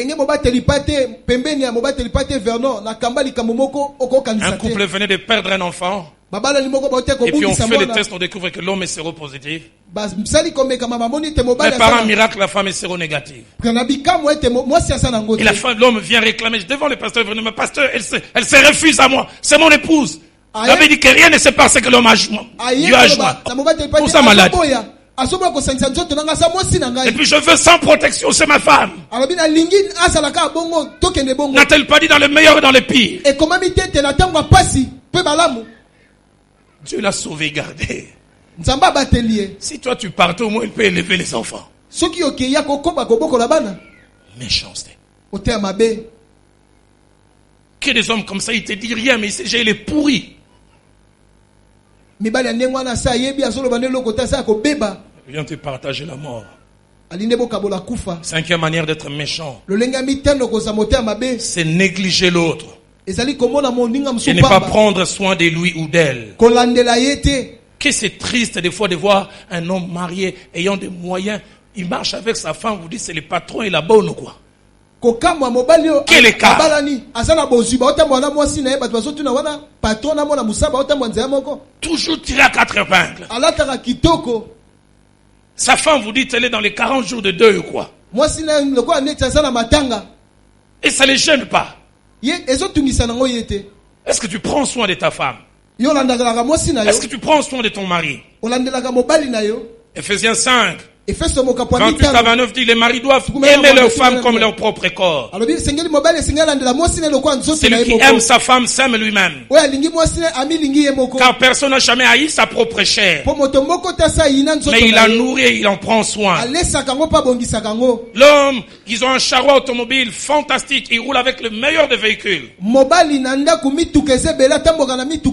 couple venait de perdre un enfant. Et puis on fait les tests, on découvre que l'homme est séropositif. Mais par un miracle, la femme est séronégative. Et la femme, l'homme vient réclamer devant le pasteur Vernon, mais pasteur, elle se refuse à moi. C'est mon épouse. Elle avait dit que rien ne se passe, que l'homme a joint. Pour sa malade. Et puis je veux sans protection, c'est ma femme. N'a-t-elle pas dit dans le meilleur et dans le pire? Dieu l'a sauvé, gardé. Si toi tu partais, au moins il peut élever les enfants. Méchanceté. Que des hommes comme ça, ils te disent rien, mais il est pourri. Il vient te partager la mort. Cinquième manière d'être méchant, c'est négliger l'autre et ne pas prendre soin de lui ou d'elle. Que c'est triste des fois de voir un homme marié ayant des moyens, il marche avec sa femme, vous dites c'est le patron et la bonne ou quoi? Quel écart? Toujours tiré à quatre épingles. Sa femme vous dit elle est dans les 40 jours de deuil ou quoi? Et ça ne les gêne pas. Est-ce que tu prends soin de ta femme? Est-ce que tu prends soin de ton mari? Ephésiens 5. 28 à 29 dit les maris doivent aimer leur femme comme leur propre corps. Celui qui aime sa femme s'aime lui-même. Car personne n'a jamais haï sa propre chair. Mais il la nourrit et il en prend soin. L'homme, ils ont un charroi automobile fantastique. Il roule avec le meilleur des véhicules.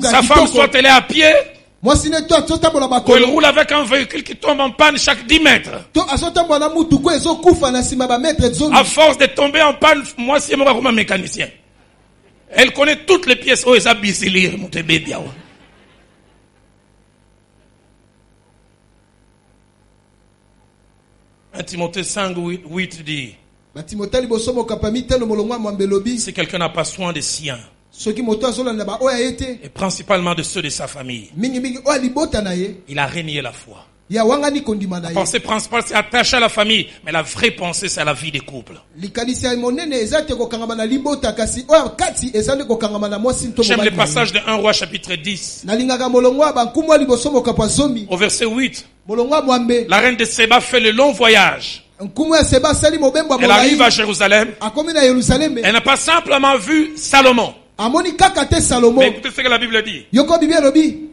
Sa femme, soit elle est à pied, il roule avec un véhicule qui tombe en panne chaque 10 mètres. À force de tomber en panne, moi c'est moi comme un mécanicien. Elle connaît toutes les pièces. Oh, ça lire mon bébé. 1 Timothée 5, 8 dit, si quelqu'un n'a pas soin des siens, et principalement de ceux de sa famille, il a renié la foi. La pensée principale c'est attacher à la famille, mais la vraie pensée c'est à la vie des couples. J'aime le passage de 1 Roi chapitre 10 au verset 8. La reine de Séba fait le long voyage. Elle arrive à Jérusalem. Elle n'a pas simplement vu Salomon. Mais écoutez ce que la Bible dit.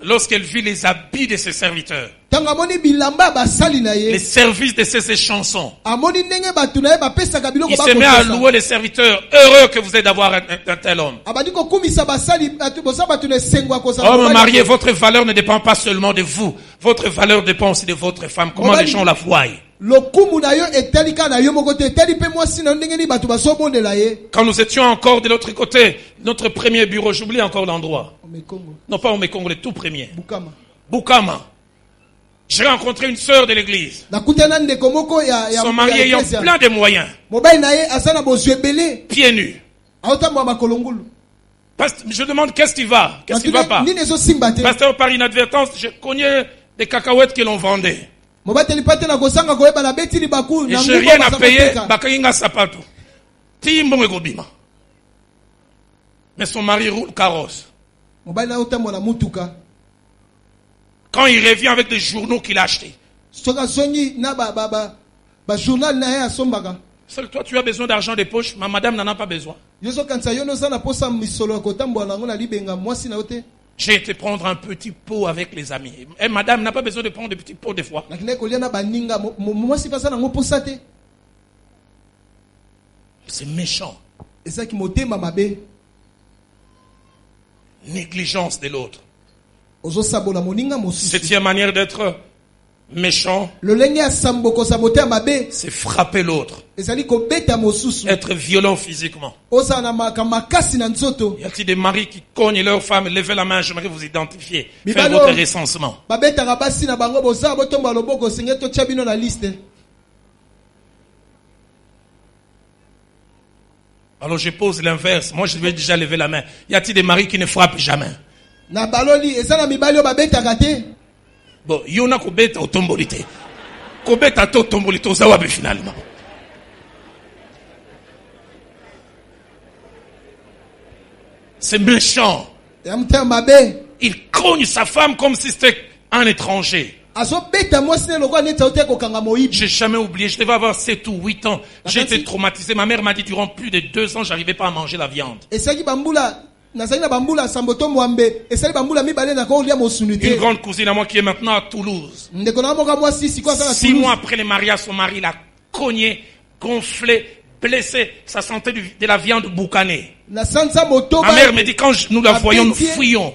Lorsqu'elle vit les habits de ses serviteurs, les services de ses chansons, il se met à louer les serviteurs. Heureux que vous êtes d'avoir un tel homme. Homme marié, votre valeur ne dépend pas seulement de vous. Votre valeur dépend aussi de votre femme. Comment les gens la voient. Quand nous étions encore de l'autre côté, notre premier bureau, j'oublie encore l'endroit. Non pas au Mékongo, le tout premier. Bukama. J'ai rencontré une sœur de l'église. Son mari ayant plein de moyens. Pieds nus. Je demande qu'est-ce qui va? Qu'est-ce qui va pas? Pasteur, par inadvertance, je connais des cacahuètes que l'on vendait. Et j'ai rien à payer. Mais son mari roule carrosse. Quand il revient avec des journaux qu'il a achetés. Toi, tu as besoin d'argent de poche, ma madame n'en a pas besoin. J'ai été prendre un petit pot avec les amis. Et madame n'a pas besoin de prendre des petits pots des fois. C'est méchant. Négligence de l'autre. Septième manière d'être méchant, c'est frapper l'autre. Être violent physiquement. Y a-t-il des maris qui cognent leur femme? Levez la main, j'aimerais vous identifier. Faites votre recensement. Alors je pose l'inverse. Moi je vais déjà lever la main. Y a-t-il des maris qui ne frappent jamais? Bon, yona kobeta otombolite. Kobeta to tombolite ozawabe finalement. C'est méchant. Il cogne sa femme comme si c'était un étranger. J'ai jamais oublié, je devais avoir 7 ou 8 ans. J'ai été traumatisé. Ma mère m'a dit durant plus de 2 ans, j'arrivais pas à manger la viande. Une grande cousine à moi qui est maintenant à Toulouse. 6 mois après le mariage, son mari l'a cogné, gonflé, blessé. Ça sentait de la viande boucanée. Ma mère me dit quand nous la voyons, nous fuyons.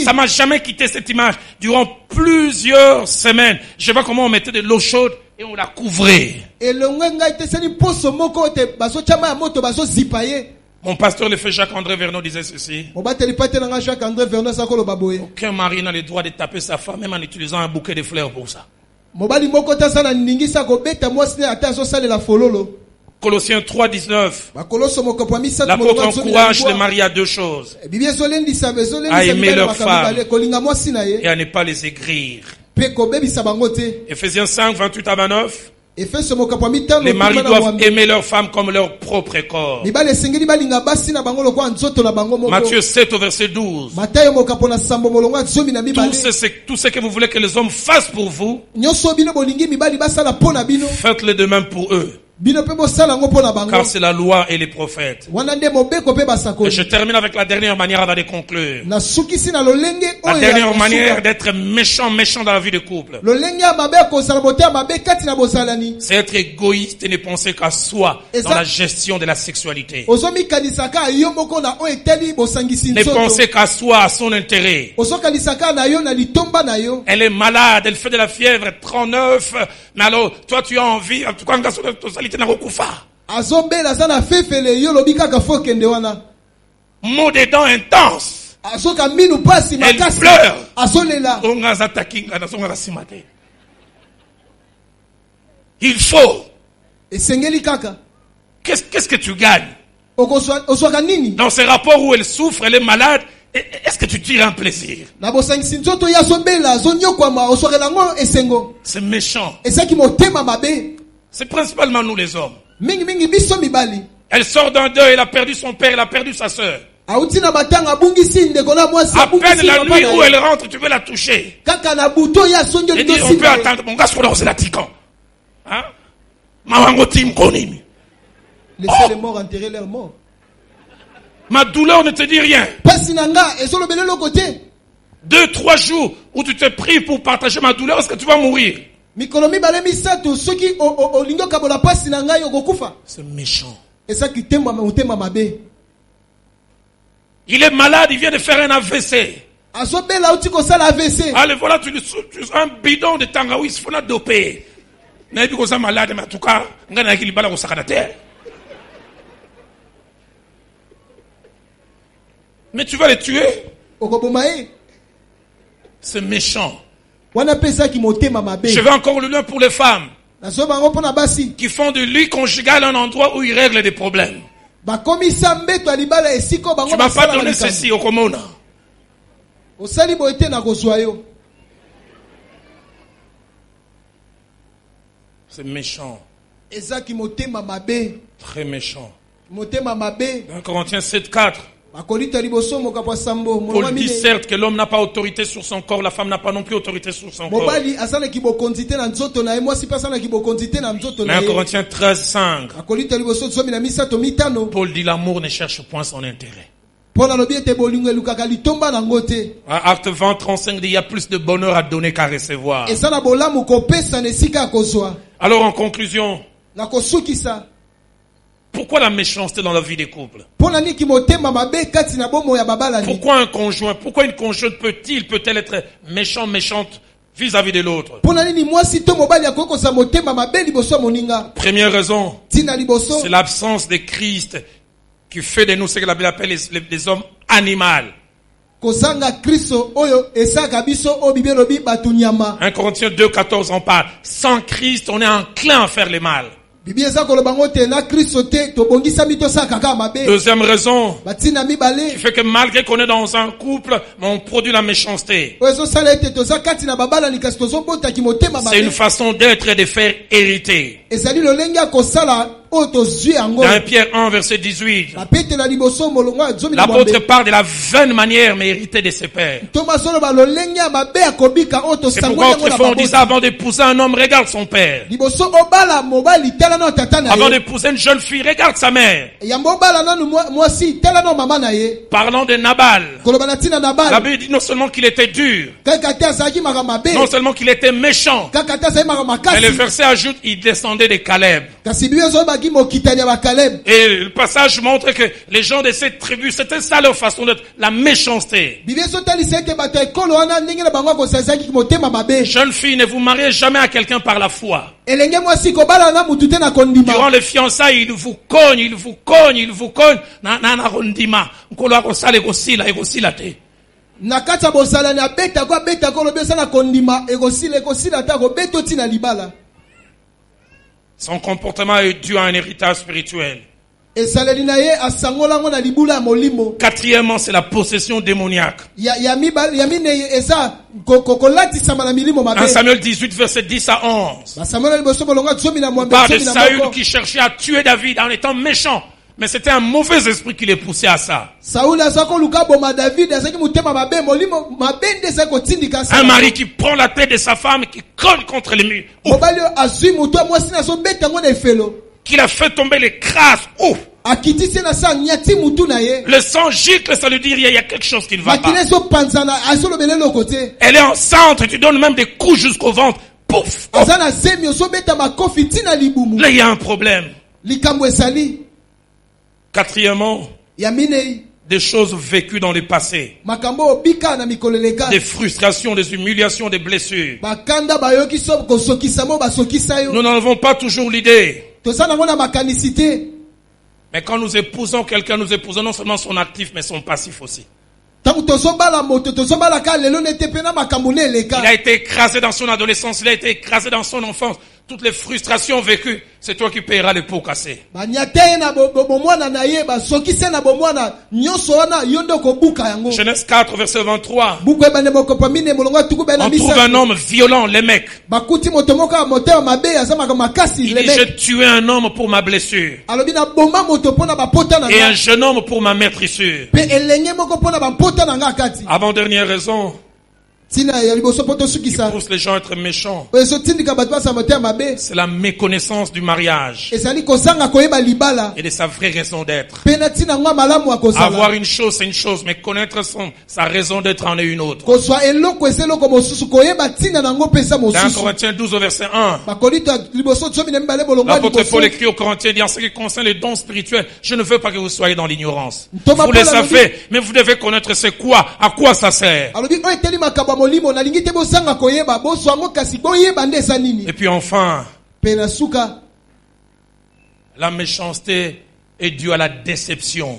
Ça m'a jamais quitté cette image. Durant plusieurs semaines, je vois comment on mettait de l'eau chaude et on la couvrait. Mon pasteur, le fait Jacques-André Vernon, disait ceci. Aucun mari n'a le droit de taper sa femme, même en utilisant un bouquet de fleurs pour ça. Colossiens 3:19. L'apôtre encourage les maris à deux choses. À aimer leurs femmes et à ne pas les aigrir. Ephésiens 5, 28 à 29. Les maris doivent aimer leurs femmes comme leur propre corps. Matthieu 7 au verset 12. Tout ce que vous voulez que les hommes fassent pour vous, faites-le de même pour eux. Car c'est la loi et les prophètes. Et je termine avec la dernière manière avant de conclure. La dernière manière d'être méchant dans la vie de couple. C'est être égoïste et ne penser qu'à soi dans la gestion de la sexualité. Ne penser qu'à soi, à son intérêt. Elle est malade, elle fait de la fièvre 39, mais alors toi tu as envie, en tout cas, mot des dents intense. Elle pleure. Il faut. Qu'est-ce que tu gagnes? Dans ces rapports où elle souffre, elle est malade, est-ce que tu tires un plaisir? C'est méchant. C'est principalement nous les hommes. Elle sort d'un deuil, elle a perdu son père, elle a perdu sa sœur. À peine la nuit où elle rentre, tu veux la toucher. Et dire, on peut attendre. Mon gars, c'est la tican. Hein? Laissez les morts enterrer leurs morts. Ma douleur ne te dit rien. 2-3 jours où tu te pries pour partager ma douleur, est-ce que tu vas mourir? C'est méchant. Il est malade, il vient de faire un AVC. Allez, voilà, tu as un bidon de tangawiz, il faut la doper. Malade, mais en tout cas, mais tu vas les tuer. C'est méchant. Je vais encore le lien pour les femmes qui font de lui conjugal un endroit où ils règlent des problèmes. Tu m'as pas donné ceci au Komona. C'est méchant. Très méchant. Dans Corinthiens 7:4. Paul dit certes que l'homme n'a pas autorité sur son corps, la femme n'a pas non plus autorité sur son corps. Mais en Corinthiens 13:5, Paul dit l'amour ne cherche point son intérêt. À Acte 20:35 dit il y a plus de bonheur à donner qu'à recevoir. Alors en conclusion, pourquoi la méchanceté dans la vie des couples? Pourquoi un conjoint, pourquoi une conjointe peut-elle être méchante vis-à-vis de l'autre? Première raison, c'est l'absence de Christ qui fait de nous ce que la Bible appelle les hommes animaux. 1 Corinthiens 2:14 en parle. Sans Christ, on est enclin à faire le mal. Deuxième raison qui fait que malgré qu'on est dans un couple, on produit la méchanceté. C'est une façon d'être et de faire hériter. Dans Pierre 1 verset 18, l'apôtre parle de la vaine manière mais héritée de ses pères. C'est pourquoi autrefois on disait avant d'épouser un homme, regarde son père. Avant d'épouser une jeune fille, regarde sa mère. Parlant de Nabal, la Bible dit non seulement qu'il était dur, non seulement qu'il était méchant, mais le verset ajoute il descendait de Caleb. Et le passage montre que les gens de cette tribu, c'était ça leur façon d'être, la méchanceté. Jeune fille, ne vous mariez jamais à quelqu'un par la foi. Durant les fiançailles, il vous cogne. Son comportement est dû à un héritage spirituel. Quatrièmement, c'est la possession démoniaque. En Samuel 18, verset 10 à 11. On parle de Saül qui cherchait à tuer David en étant méchant. Mais c'était un mauvais esprit qui les poussait à ça. Un mari qui prend la tête de sa femme et qui colle contre les murs. Qu'il a fait tomber les crasses. Le sang gicle, ça veut dire il y a quelque chose qui ne va pas. Elle est enceinte et tu donnes même des coups jusqu'au ventre. Pouf! Là, il y a un problème. Quatrièmement, des choses vécues dans le passé. Des frustrations, des humiliations, des blessures. Nous n'en avons pas toujours l'idée. Mais quand nous épousons quelqu'un, nous épousons non seulement son actif, mais son passif aussi. Il a été écrasé dans son adolescence, il a été écrasé dans son enfance. Toutes les frustrations vécues, c'est toi qui paieras les pots cassés. Genèse 4, verset 23. On trouve un homme violent, les mecs. Il dit, j'ai tué un homme pour ma blessure. Et un jeune homme pour ma maîtrissure. Avant-dernière raison qui pousse les gens à être méchants, c'est la méconnaissance du mariage et de sa vraie raison d'être. Avoir une chose, c'est une chose, mais connaître sa raison d'être en est une autre. Dans Corinthiens 12 au verset 1, l'apôtre Paul écrit aux Corinthiens, dit en ce qui concerne les dons spirituels, je ne veux pas que vous soyez dans l'ignorance. Vous les savez, mais vous devez connaître c'est quoi, à quoi ça sert. Et puis enfin, la méchanceté est due à la déception,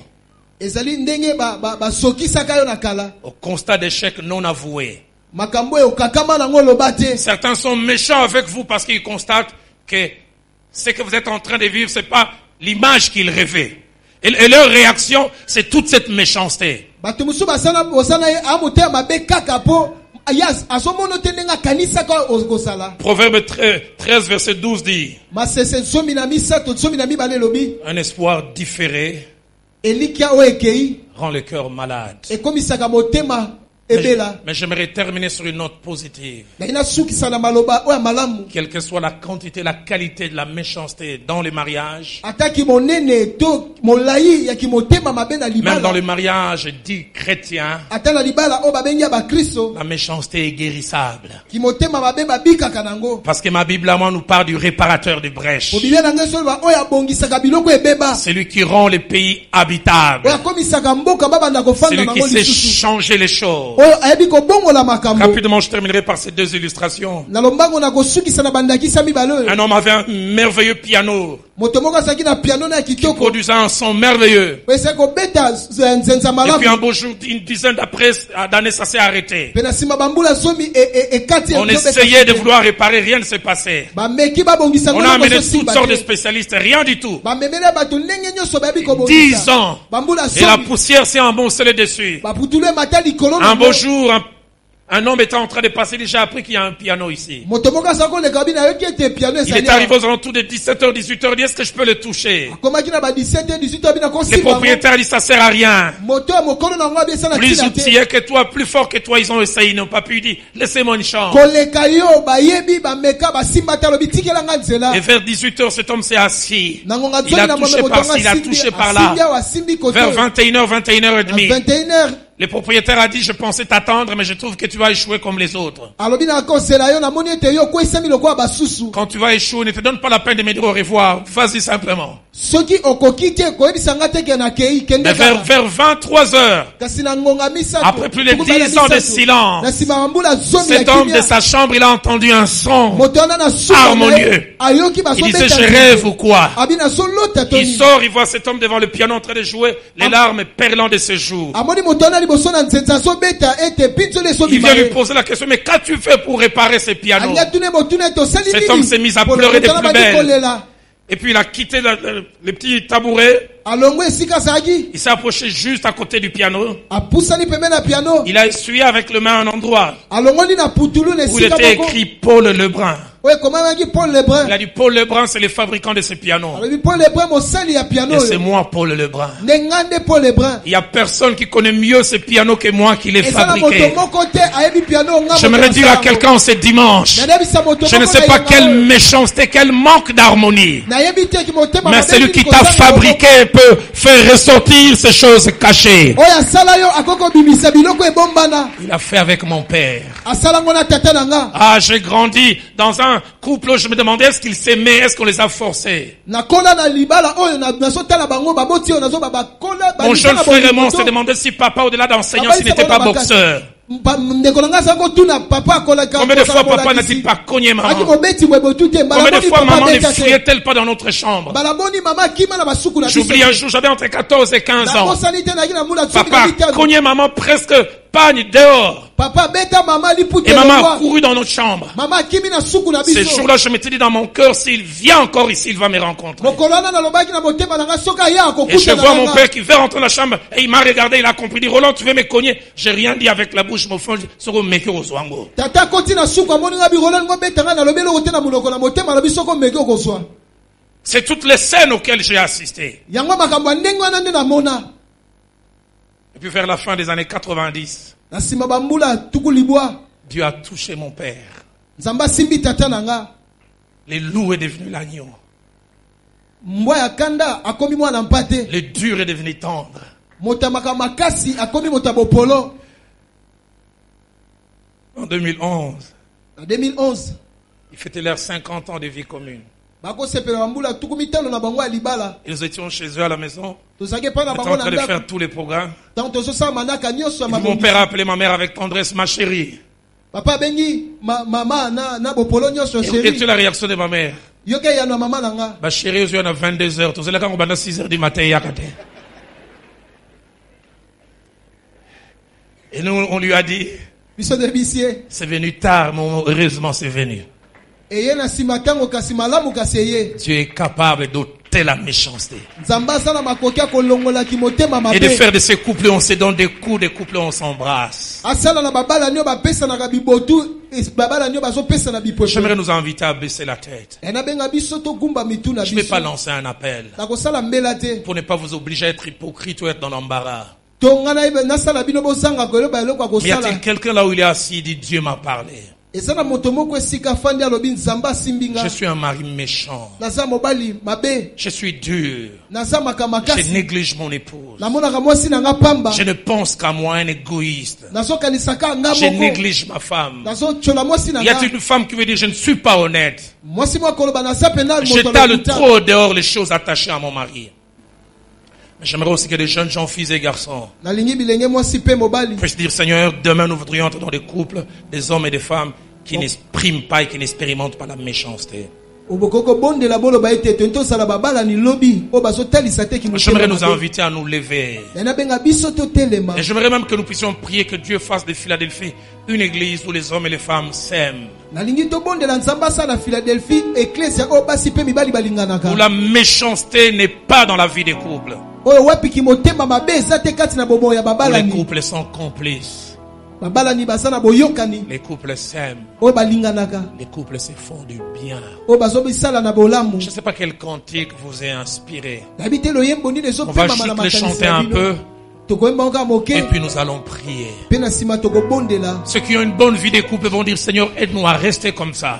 au constat d'échec non avoué. Certains sont méchants avec vous parce qu'ils constatent que ce que vous êtes en train de vivre, c'est pas l'image qu'ils rêvaient. Et leur réaction, c'est toute cette méchanceté. Proverbe 13 verset 12 dit, un espoir différé rend le cœur malade. Mais j'aimerais terminer sur une note positive. Quelle que soit la quantité, la qualité de la méchanceté dans les mariages, même dans le mariage dit chrétien, la méchanceté est guérissable. Parce que ma Bible à moi nous parle du réparateur de brèches. Celui qui rend les pays habitables. Celui qui sait changer les choses. Rapidement, je terminerai par ces deux illustrations. Un homme avait un merveilleux piano qui produisait un son merveilleux. Et puis un beau jour, une dizaine d'années, ça s'est arrêté. On essayait de vouloir réparer, rien ne s'est passé. On a amené toutes sortes de spécialistes, rien du tout. 10 ans. Et la poussière s'est amoncelée dessus. Un beau jour, un homme était en train de passer, déjà appris qu'il y a un piano ici. Il est arrivé aux alentours de 17h, 18h, dit est-ce que je peux le toucher? Les propriétaires disent ça sert à rien. Plus outillés que toi, plus fort que toi, ils ont essayé, ils n'ont pas pu dire laissez-moi une chance. Et vers 18h, cet homme s'est assis. Il a touché par-ci, il a touché par-là. Vers 21h, 21h30. Le propriétaire a dit, je pensais t'attendre, mais je trouve que tu vas échouer comme les autres. Quand tu vas échouer, ne te donne pas la peine de me dire au revoir. Vas-y simplement. Mais vers 23 heures, après plus de 10 ans de silence, cet homme de sa chambre, il a entendu un son harmonieux. Il disait, je rêve ou quoi? Il sort, il voit cet homme devant le piano en train de jouer, les larmes perlant de ses joues. Il vient lui poser la question, mais qu'as-tu fait pour réparer ce piano? Cet homme s'est mis à pleurer de plus belle. Et puis il a quitté le petit tabouret. Il s'est approché juste à côté du piano. Il a essuyé avec le main un endroit où il était écrit Paul Lebrun. Il a dit Paul Lebrun, c'est le fabricant de ce piano. Et c'est moi Paul Lebrun. Il n'y a personne qui connaît mieux ce piano que moi qui l'ai fabriqué. J'aimerais dire à quelqu'un ce dimanche, je ne sais pas quelle méchanceté, quel manque d'harmonie, mais celui qui t'a fabriqué peut faire ressortir ces choses cachées. Il a fait avec mon père. Ah, j'ai grandi dans un couple où je me demandais est-ce qu'ils s'aimaient, est-ce qu'on les a forcés. Mon jeune frère et moi, on se demandait si papa, au-delà d'enseignant, s'il n'était pas boxeur. Combien de fois papa n'a-t-il pas cogné maman? Combien de fois maman ne fouillait-elle pas dans notre chambre? J'oublie un jour, j'avais entre 14 et 15 ans. Papa cognait maman presque pagne dehors. Et maman a couru dans notre chambre. Ces jours-là, je m'étais dit dans mon cœur, s'il vient encore ici, il va me rencontrer. Et je vois mon père qui veut rentrer dans la chambre et il m'a regardé, il a compris. Il dit, Roland, tu veux me cogner? J'ai rien dit avec la bouche, mon frère. C'est toutes les scènes auxquelles j'ai assisté. Et puis vers la fin des années 90, Dieu a touché mon père. Le loup est devenu l'agneau. Le dur est devenu tendre. En 2011, ils fêtaient leurs 50 ans de vie commune. Et nous étions chez eux à la maison. Nous étions en train de faire tous les programmes. Mon père a appelé ma mère avec tendresse, ma chérie. Et tu la réaction de ma mère? Ma chérie, on a 22 heures. Tous les gens ont 6 heures du matin. Et nous, on lui a dit, c'est venu tard, mais heureusement c'est venu. Dieu est capable d'ôter la méchanceté. Et de faire de ces couples, on se donne des coups, des couples, on s'embrasse. J'aimerais nous inviter à baisser la tête. Je ne vais pas lancer un appel pour ne pas vous obliger à être hypocrite ou être dans l'embarras. Mais y a-t-il quelqu'un là où il est assis, il dit Dieu m'a parlé? Je suis un mari méchant. Je suis dur. Je néglige mon épouse. Je ne pense qu'à moi, un égoïste. Je néglige ma femme. Y a-t-il une femme qui veut dire je ne suis pas honnête? J'étale trop dehors les choses attachées à mon mari. J'aimerais aussi que les jeunes gens, filles et garçons, puissent dire Seigneur, demain nous voudrions entrer dans des couples, des hommes et des femmes qui n'expriment pas et qui n'expérimentent pas la méchanceté. J'aimerais nous inviter à nous lever. Et j'aimerais même que nous puissions prier que Dieu fasse de Philadelphie une église où les hommes et les femmes s'aiment. Où la méchanceté n'est pas dans la vie des couples. Où les couples sont complices. Les couples s'aiment. Les couples se font du bien. Je ne sais pas quel cantique vous est inspiré. On va juste le chanter un peu. Et puis nous allons prier. Ceux qui ont une bonne vie des couples vont dire, Seigneur, aide-nous à rester comme ça.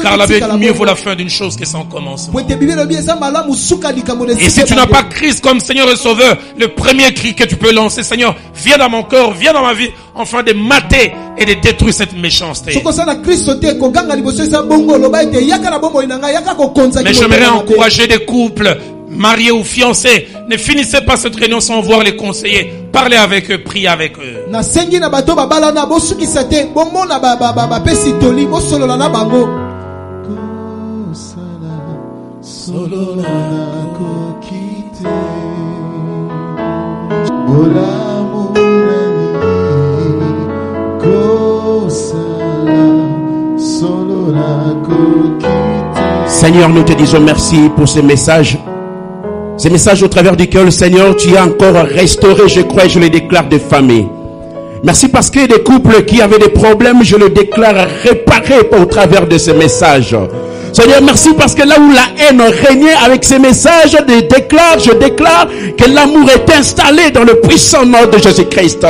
Car mieux vaut la fin d'une chose que son commencement. Et si tu n'as pas Christ comme Seigneur et Sauveur, le premier cri que tu peux lancer, Seigneur, viens dans mon corps, viens dans ma vie, afin de mater et de détruire cette méchanceté. Mais j'aimerais encourager des couples mariés ou fiancés, ne finissez pas cette réunion sans voir les conseillers. Parlez avec eux, priez avec eux. Seigneur, nous te disons merci pour ce message. Ces messages au travers duquel, le Seigneur, tu as encore restauré, je crois, et je le déclare, des familles. Merci parce que des couples qui avaient des problèmes, je le déclare réparés au travers de ces messages. Seigneur, merci parce que là où la haine régnait avec ces messages, je déclare que l'amour est installé dans le puissant nom de Jésus-Christ.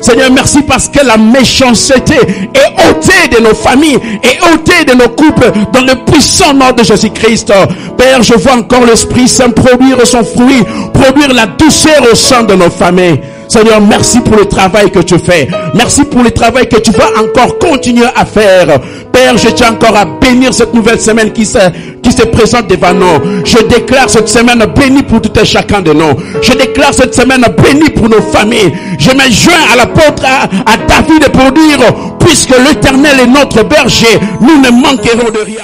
Seigneur, merci parce que la méchanceté est ôtée de nos familles, est ôtée de nos couples dans le puissant nom de Jésus-Christ. Père, je vois encore l'Esprit Saint produire son fruit, produire la douceur au sein de nos familles. Seigneur, merci pour le travail que tu fais. Merci pour le travail que tu vas encore continuer à faire. Père, je tiens encore à bénir cette nouvelle semaine qui se présente devant nous. Je déclare cette semaine bénie pour tout et chacun de nous. Je déclare cette semaine bénie pour nos familles. Je me joins à l'apôtre, à David pour dire, puisque l'Éternel est notre berger, nous ne manquerons de rien.